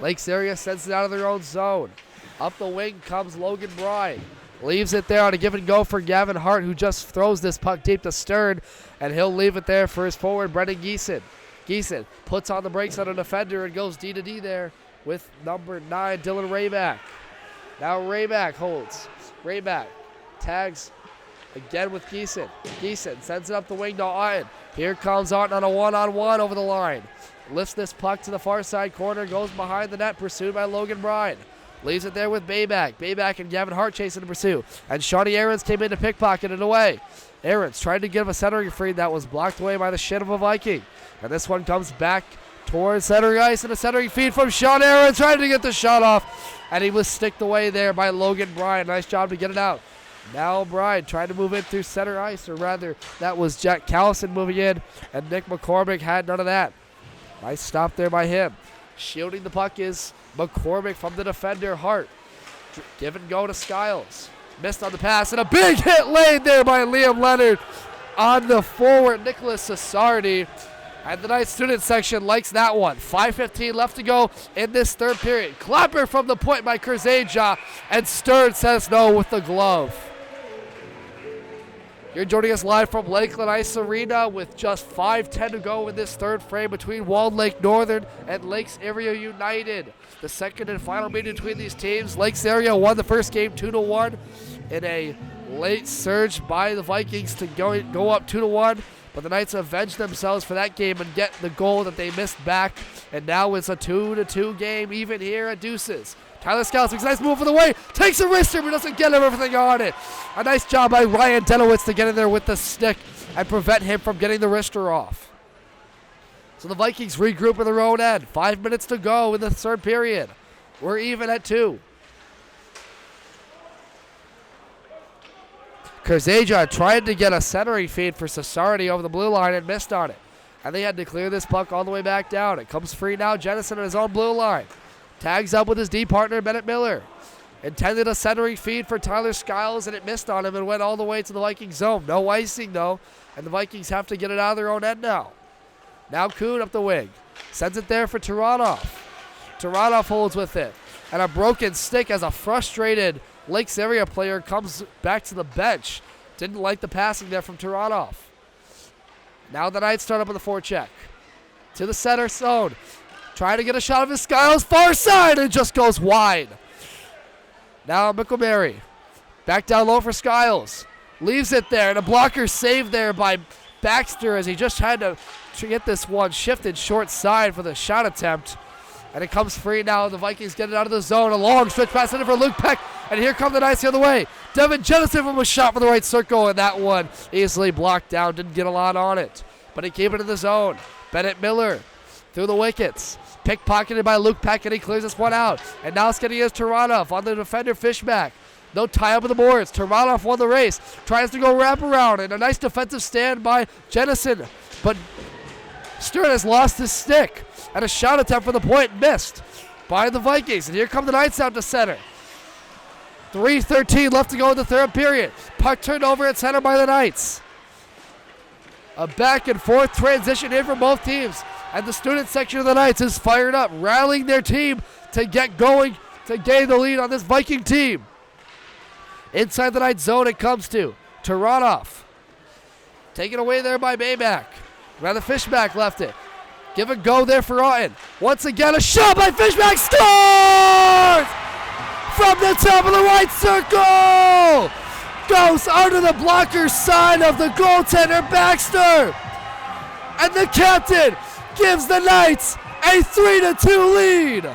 Lakes Area sends it out of their own zone. Up the wing comes Logan Bryan. Leaves it there on a give and go for Gavin Hart, who just throws this puck deep to Stern, and he'll leave it there for his forward, Brendan Geeson. Geeson puts on the brakes on a defender and goes D-to-D there with number 9, Dylan Rayback. Now Rayback holds. Rayback tags again with Geeson. Geeson sends it up the wing to Otten. Here comes Otten on a one-on-one over the line. Lifts this puck to the far side corner, goes behind the net, pursued by Logan Bryan. Leaves it there with Bayback. Bayback and Gavin Hart chasing to pursue. And Shawnee Aarons came in to pickpocket it away. Aarons tried to give a centering free that was blocked away by the shin of a Viking. And this one comes back towards centering ice, and a centering feed from Sean Aarons trying to get the shot off. And he was sticked away there by Logan Bryan. Nice job to get it out. Now Bryan trying to move in through center ice, or rather that was Jack Callison moving in, and Nick McCormick had none of that. Nice stop there by him. Shielding the puck is McCormick from the defender, Hart. Give and go to Skiles. Missed on the pass, and a big hit laid there by Liam Leonard on the forward, Nicholas Cesardi. And the Knights student section likes that one. 5:15 left to go in this third period. Clapper from the point by Kurzaja, and Stern says no with the glove. You're joining us live from Lakeland Ice Arena with just 5:10 to go in this third frame between Walled Lake Northern and Lakes Area United. The second and final meeting between these teams. Lakes Area won the first game 2-1 in a late surge by the Vikings to go up 2-1. But the Knights avenged themselves for that game and get the goal that they missed back. And now it's a 2-2 game even here at Deuces. Tyler Scouts makes a nice move for the way. Takes a wrister but doesn't get everything on it. A nice job by Ryan Denowitz to get in there with the stick and prevent him from getting the wrister off. So the Vikings regroup in their own end. 5 minutes to go in the third period. We're even at 2. Kerzaja tried to get a centering feed for Cesardi over the blue line and missed on it. And they had to clear this puck all the way back down. It comes free now. Jennison on his own blue line. Tags up with his D partner, Bennett Miller. Intended a centering feed for Tyler Skiles, and it missed on him and went all the way to the Viking zone. No icing, though, and the Vikings have to get it out of their own end now. Now Kuhn up the wing. Sends it there for Taranov. Taranov holds with it. And a broken stick as a frustrated Lakes Area player comes back to the bench. Didn't like the passing there from Taranov. Now the Knights start up with the forecheck. To the center zone. Trying to get a shot of his Skiles, far side, and it just goes wide. Now McElmary. Back down low for Skiles. Leaves it there, and a blocker saved there by Baxter as he just had to get this one shifted short side for the shot attempt. And it comes free now. The Vikings get it out of the zone. A long stretch pass in for Luke Peck, and here come the Knights the other way. Devin Jennison from a shot for the right circle, and that one easily blocked down. Didn't get a lot on it, but he came into the zone. Bennett Miller through the wickets. Pickpocketed by Luke Peck, and he clears this one out. And now it's getting his Taranov on the defender Fishback. No tie up in the boards. Taranov won the race. Tries to go wraparound, and a nice defensive stand by Jennison. But Stern has lost his stick. And a shot attempt for the point missed by the Vikings. And here come the Knights out to center. 3:13 left to go in the third period. Puck turned over at center by the Knights. A back and forth transition here for both teams. And the student section of the Knights is fired up, rallying their team to get going, to gain the lead on this Viking team. Inside the Knights zone it comes to Taranov. Taken away there by Bayback. Rather Fishback left it. Give a go there for Otten. Once again, a shot by Fishback. Scores! From the top of the right circle! Goes under the blocker's side of the goaltender Baxter. And the captain gives the Knights a 3-2 lead.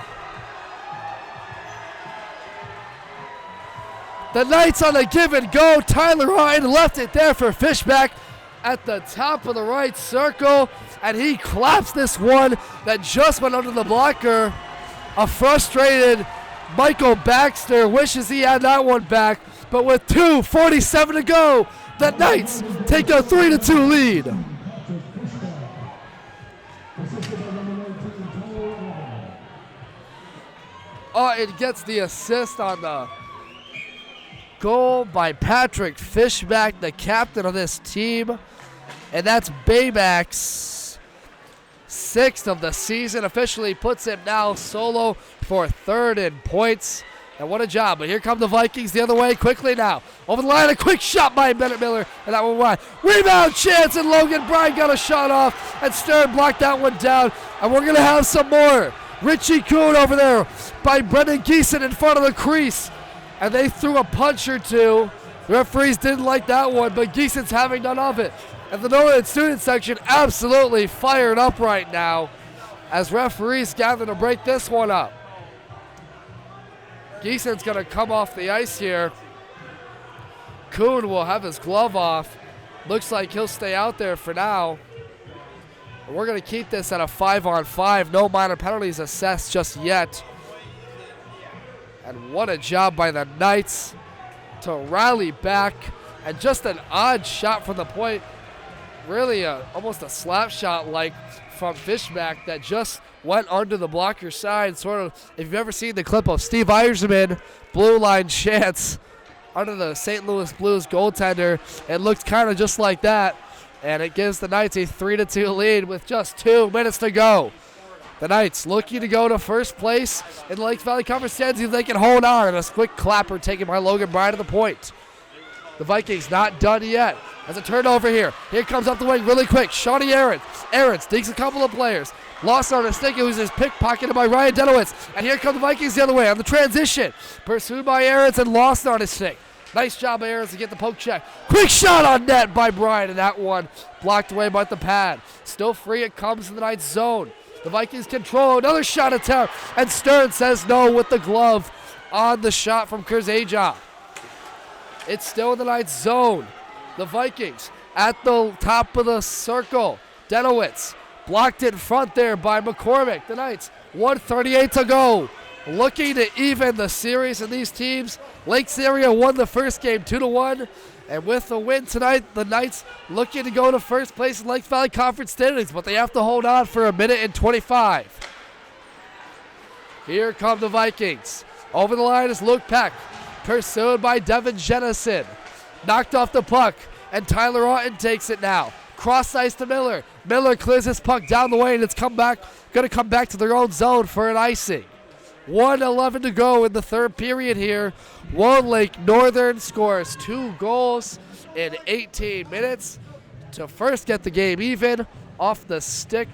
The Knights on the give and go. Tyler Ryan left it there for Fishback at the top of the right circle, and he claps this one that just went under the blocker. A frustrated Michael Baxter wishes he had that one back, but with 2:47 to go, the Knights take a 3-2 lead. Oh, it gets the assist on the goal by Patrick Fishback, the captain of this team. And that's Bayback's 6th of the season. Officially puts him now solo for 3rd in points. And what a job. But here come the Vikings the other way quickly now. Over the line, a quick shot by Bennett Miller. And that one wide. Rebound chance, and Logan Bryan got a shot off. And Stern blocked that one down. And we're going to have some more. Richie Kuhn over there by Brendan Geeson in front of the crease. And they threw a punch or two. The referees didn't like that one, but Geeson's having none of it. And the Northern student section absolutely fired up right now as referees gather to break this one up. Geeson's going to come off the ice here. Kuhn will have his glove off. Looks like he'll stay out there for now. And we're going to keep this at a 5-on-5. No minor penalties assessed just yet. And what a job by the Knights to rally back. And just an odd shot from the point. Really almost a slap shot like from Fishback that just went under the blocker side. Sort of, if you've ever seen the clip of Steve Eiersman, blue line chance under the St. Louis Blues goaltender, it looked kind of just like that. And it gives the Knights a 3-2 lead with just 2 minutes to go. The Knights looking to go to first place in the Lakes Valley Conference Standings if they can hold on. And a quick clapper taken by Logan Bryan to the point. The Vikings not done yet. As a turnover here. Here comes up the wing really quick. Shawnee Aarons. Aarons digs a couple of players. Lost on a stick. It was his pickpocketed by Ryan Denowitz. And here come the Vikings the other way on the transition. Pursued by Aarons and lost on his stick. Nice job by Aarons to get the poke check. Quick shot on net by Bryan, and that one blocked away by the pad. Still free, it comes in the Knights zone. The Vikings control, another shot attempt, and Stern says no with the glove on the shot from Kurzaja. It's still in the Knights zone. The Vikings at the top of the circle. Denowitz blocked in front there by McCormick. The Knights, 1:38 to go. Looking to even the series in these teams. Lakes area won the first game 2-1. And with the win tonight, the Knights looking to go to first place in Lakes Valley Conference standings, but they have to hold on for 1:25. Here come the Vikings. Over the line is Luke Peck, pursued by Devin Jennison. Knocked off the puck, and Tyler Otten takes it now. Cross ice to Miller. Miller clears his puck down the way, and it's going to come back to their own zone for an icing. 1:11 to go in the third period here. Walled Lake Northern scores 2 goals in 18 minutes to first get the game even off the stick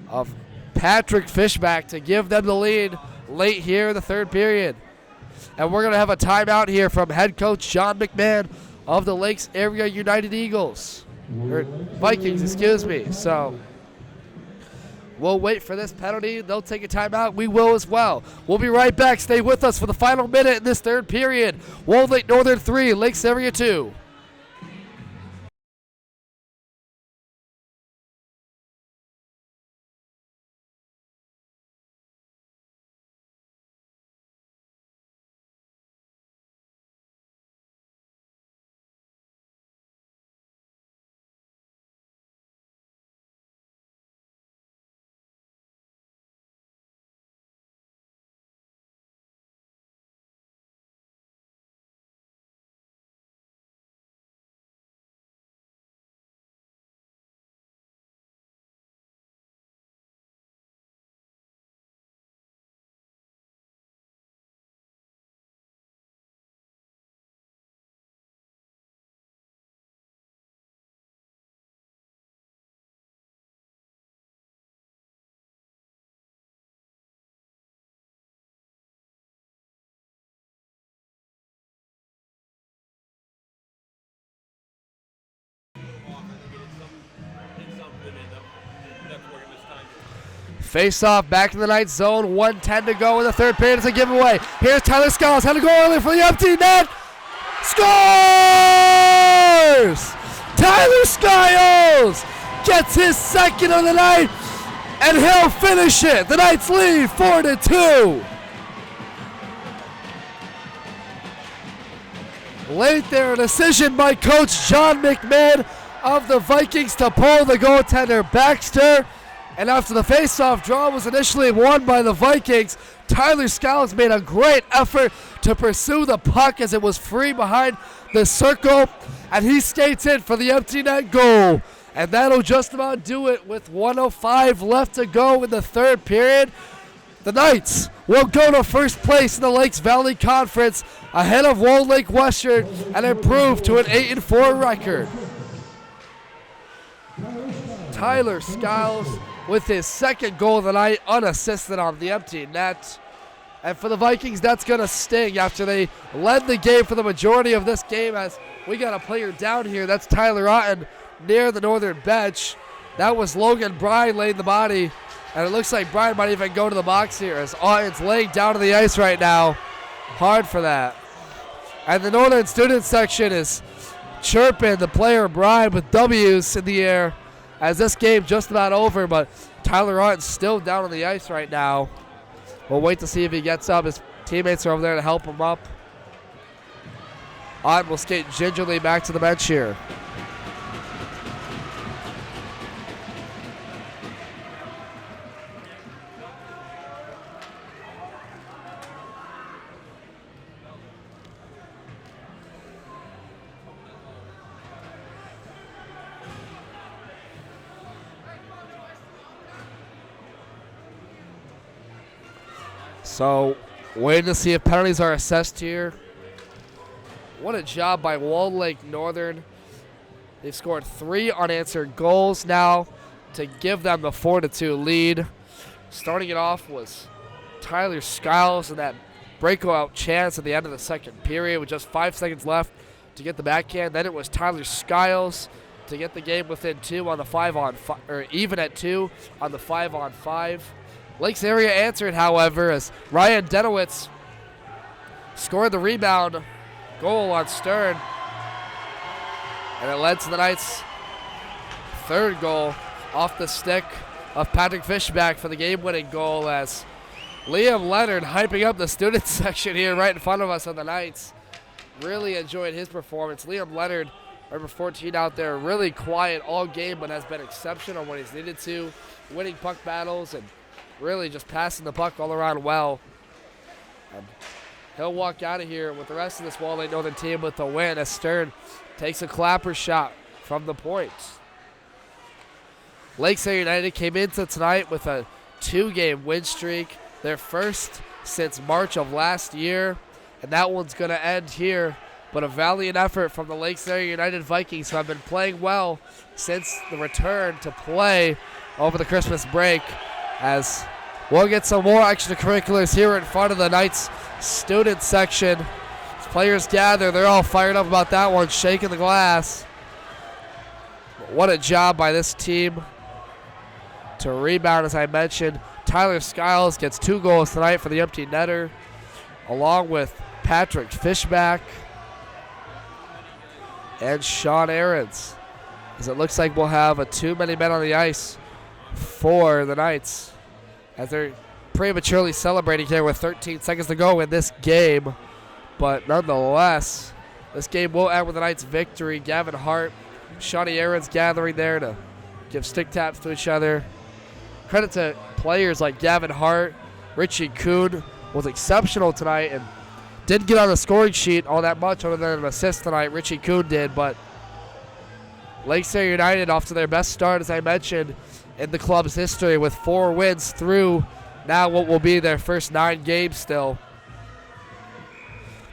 of Patrick Fishback to give them the lead late here in the third period. And we're going to have a timeout here from head coach John McMahon of the Lakes Area United Eagles. Or Vikings, excuse me. So we'll wait for this penalty. They'll take a timeout. We will as well. We'll be right back. Stay with us for the final minute in this third period. Walled Lake Northern 3, Lakes Area 2. Face off back in the Knights zone. 1:10 to go in the third period. It's a giveaway. Here's Tyler Skiles. Had to go early for the empty net. Scores! Tyler Skiles gets his second of the night, and he'll finish it. The Knights lead 4-2. Late there, a decision by Coach John McMahon of the Vikings to pull the goaltender Baxter. And after the face-off draw was initially won by the Vikings, Tyler Skiles made a great effort to pursue the puck as it was free behind the circle, and he skates in for the empty net goal. And that'll just about do it with 1:05 left to go in the third period. The Knights will go to first place in the Lakes Valley Conference ahead of Walled Lake Western and improve to an 8-4 record. Tyler Skiles with his second goal of the night, unassisted on the empty net. And for the Vikings, that's going to sting after they led the game for the majority of this game, as we got a player down here. That's Tyler Otten near the northern bench. That was Logan Bryan laying the body, and it looks like Bryan might even go to the box here as Otten's laying down to the ice right now. Hard for that. And the northern student section is chirping the player Bryan with W's in the air, as this game just about over, but Tyler Otten's still down on the ice right now. We'll wait to see if he gets up. His teammates are over there to help him up. Otten will skate gingerly back to the bench here. So, waiting to see if penalties are assessed here. What a job by Walled Lake Northern. They've scored 3 unanswered goals now to give them the 4-2 lead. Starting it off was Tyler Skiles and that breakout chance at the end of the second period with just 5 seconds left to get the backhand. Then it was Tyler Skiles to get the game within 2 on the 5-on-5, or even at 2 on the 5-on-5. Lakes area answered, however, as Ryan Denowitz scored the rebound goal on Stern. And it led to the Knights' 3rd goal off the stick of Patrick Fishback for the game-winning goal, as Liam Leonard hyping up the student section here right in front of us on the Knights. Really enjoyed his performance. Liam Leonard, number 14 out there, really quiet all game, but has been exceptional when he's needed to, winning puck battles and really just passing the puck all around well. And he'll walk out of here with the rest of this Walled Lake Northern team with a win as Stern takes a clapper shot from the point. Lakeside United came into tonight with a 2-game win streak, their first since March of last year, and that one's going to end here. But a valiant effort from the Lakeside United Vikings, who have been playing well since the return to play over the Christmas break, as we'll get some more extracurriculars here in front of the Knights student section. As players gather, they're all fired up about that one, shaking the glass. But what a job by this team to rebound, as I mentioned. Tyler Skiles gets 2 goals tonight for the empty netter, along with Patrick Fishback and Sean Ahrens, as it looks like we'll have a too many men on the ice for the Knights, as they're prematurely celebrating here with 13 seconds to go in this game. But nonetheless, this game will end with the Knights' victory. Gavin Hart, Shawnee Ahrens gathering there to give stick taps to each other. Credit to players like Gavin Hart. Richie Kuhn was exceptional tonight and didn't get on the scoring sheet all that much other than an assist tonight. Richie Kuhn did, but Lakeside United off to their best start, as I mentioned, in the club's history with 4 wins through now what will be their first 9 games still.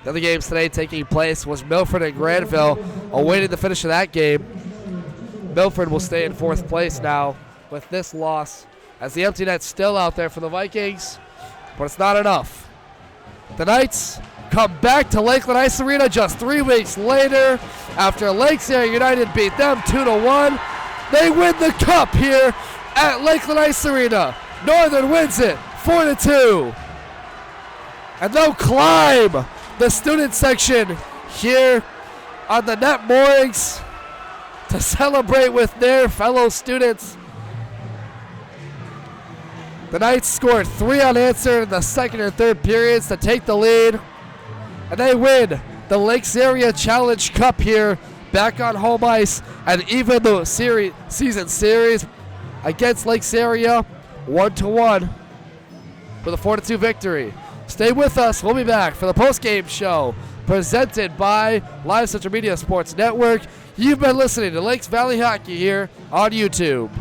The other games today taking place was Milford and Granville. Awaiting the finish of that game, Milford will stay in 4th place now with this loss, as the empty net's still out there for the Vikings, but it's not enough. The Knights come back to Lakeland Ice Arena just 3 weeks later after Lakeside United beat them 2-1. They win the cup here at Lakeland Ice Arena. Northern wins it 4-2. And they'll climb the student section here on the net moorings to celebrate with their fellow students. The Knights scored 3 unanswered in the second and third periods to take the lead, and they win the Lakes Area Challenge Cup here back on home ice, and even the season series against Lakes Area 1-1 with a 4-2 victory. Stay with us. We'll be back for the post-game show presented by Live Central Media Sports Network. You've been listening to Lakes Valley Hockey here on YouTube.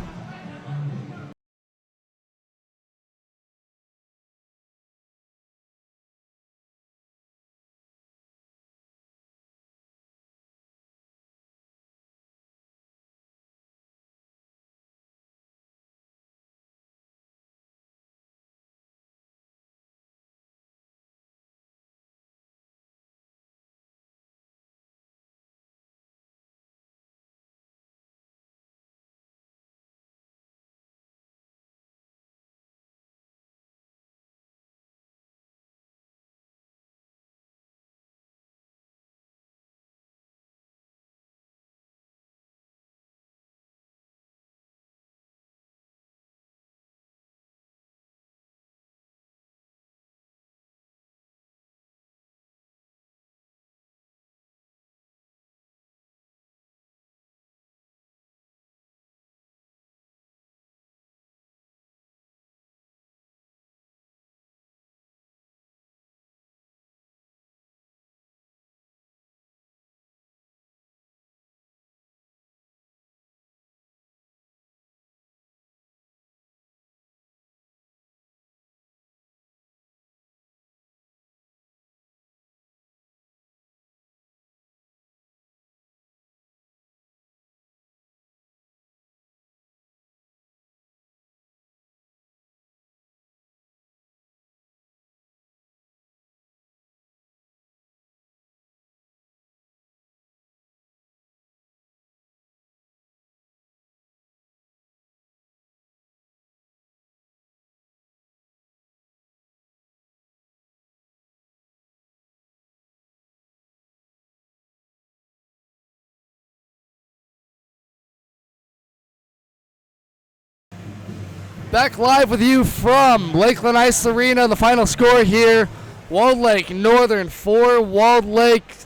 Back live with you from Lakeland Ice Arena. The final score here: Walled Lake Northern 4,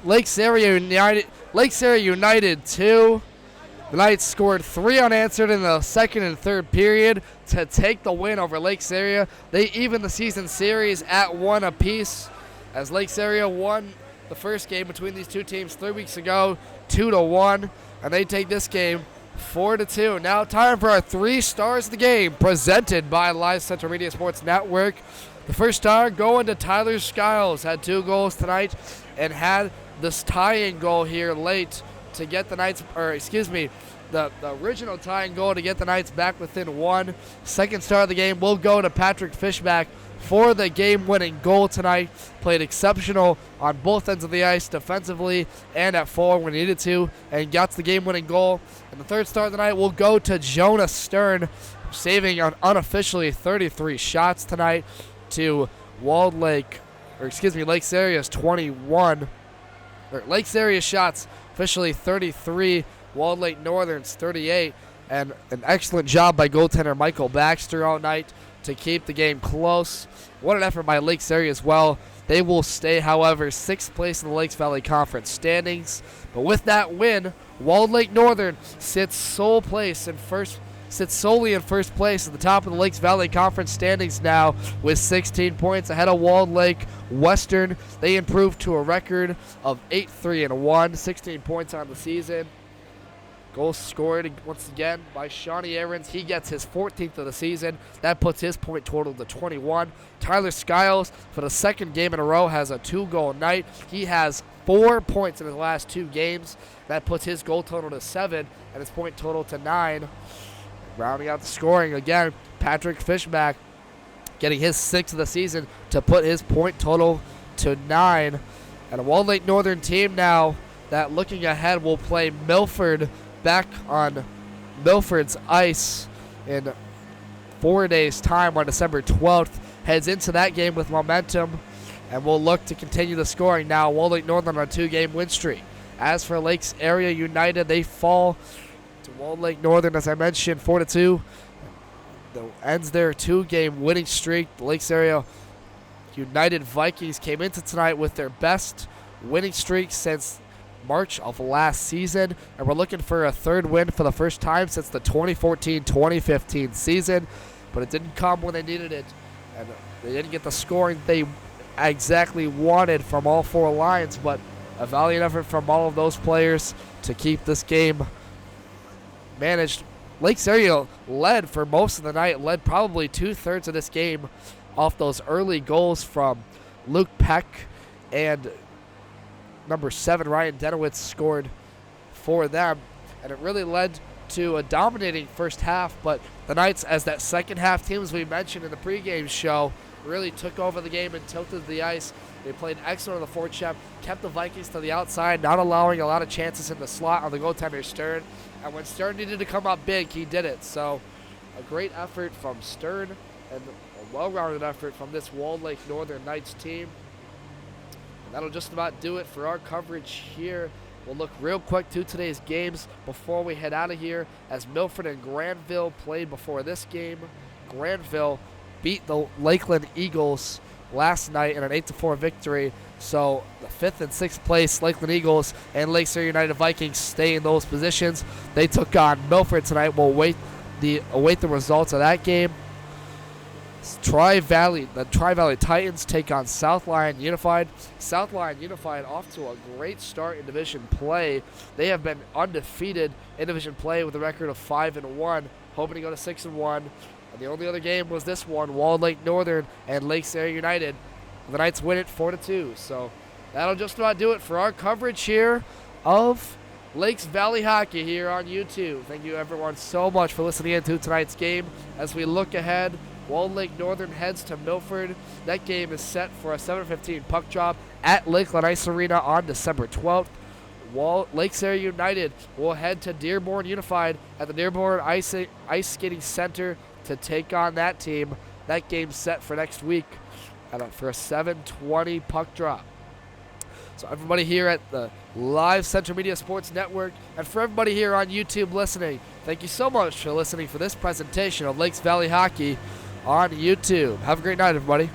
Lake Serra United 2. The Knights scored 3 unanswered in the second and third period to take the win over Lake Serra. They evened the season series at 1 apiece, as Lake Serra won the first game between these two teams 3 weeks ago, 2-1, and they take this game 4-2. Now time for our 3 stars of the game, presented by Live Central Media Sports Network. The first star going to Tyler Skiles, had 2 goals tonight and had this tying goal here late to get the Knights, the original tying goal to get the Knights back within 1. Second star of the game will go to Patrick Fishback for the game-winning goal tonight. Played exceptional on both ends of the ice, defensively and at forward when needed to, and got the game-winning goal. And the third star of the night will go to Jonah Stern, saving on unofficially 33 shots tonight to Lake Serra's 21. Lake Serra's shots officially 33, Walled Lake Northern's 38, and an excellent job by goaltender Michael Baxter all night to keep the game close. What an effort by Lake Serra as well. They will stay, however, 6th place in the Lakes Valley Conference standings. But with that win, Walled Lake Northern sits solely in first place at the top of the Lakes Valley Conference standings now with 16 points ahead of Walled Lake Western. They improved to a record of 8-3-1, 16 points on the season. Goals scored once again by Shawnee Aarons. He gets his 14th of the season. That puts his point total to 21. Tyler Skiles, for the second game in a row, has a 2-goal night. He has 4 points in his last 2 games. That puts his goal total to 7 and his point total to 9. Rounding out the scoring again, Patrick Fishback getting his 6th of the season to put his point total to 9. And a Walled Lake Northern team now that, looking ahead, will play Milford back on Milford's ice in 4 days' time on December 12th. Heads into that game with momentum and will look to continue the scoring now. Walled Lake Northern on a 2-game win streak. As for Lakes Area United, they fall to Walled Lake Northern, as I mentioned, 4-2. That ends their 2-game winning streak. The Lakes Area United Vikings came into tonight with their best winning streak since March of last season, and we're looking for a 3rd win for the first time since the 2014-2015 season, but it didn't come when they needed it, and they didn't get the scoring they exactly wanted from all 4 lines, but a valiant effort from all of those players to keep this game managed. Lakes Area led for most of the night, led probably 2/3 of this game off those early goals from Luke Peck, and number 7, Ryan Denowitz, scored for them. And it really led to a dominating first half, but the Knights, as that second half team, as we mentioned in the pregame show, really took over the game and tilted the ice. They played excellent on the forecheck, kept the Vikings to the outside, not allowing a lot of chances in the slot on the goaltender Stern. And when Stern needed to come up big, he did it. So a great effort from Stern and a well-rounded effort from this Walled Lake Northern Knights team. And that'll just about do it for our coverage here. We'll look real quick to today's games before we head out of here, as Milford and Granville played before this game. Granville beat the Lakeland Eagles last night in an 8-4 victory. So the 5th and 6th place Lakeland Eagles and Lake Serra United Vikings stay in those positions. They took on Milford tonight. We'll await the results of that game. The Tri-Valley Titans take on South Lyon Unified. South Lyon Unified off to a great start in division play. They have been undefeated in division play with a record of 5-1, hoping to go to 6-1. And the only other game was this one, Walled Lake Northern and Lake Serra United. The Knights win it 4-2. So that'll just about do it for our coverage here of Lakes Valley Hockey here on YouTube. Thank you everyone so much for listening in to tonight's game. As we look ahead, Walled Lake Northern heads to Milford. That game is set for a 7:15 puck drop at Lakeland Ice Arena on December 12th. Lake Serra United will head to Dearborn Unified at the Dearborn Ice Skating Center to take on that team. That game's set for next week for a 7:20 puck drop. So everybody here at the Live Central Media Sports Network, and for everybody here on YouTube listening, thank you so much for listening for this presentation of Lakes Valley Hockey on YouTube. Have a great night, everybody.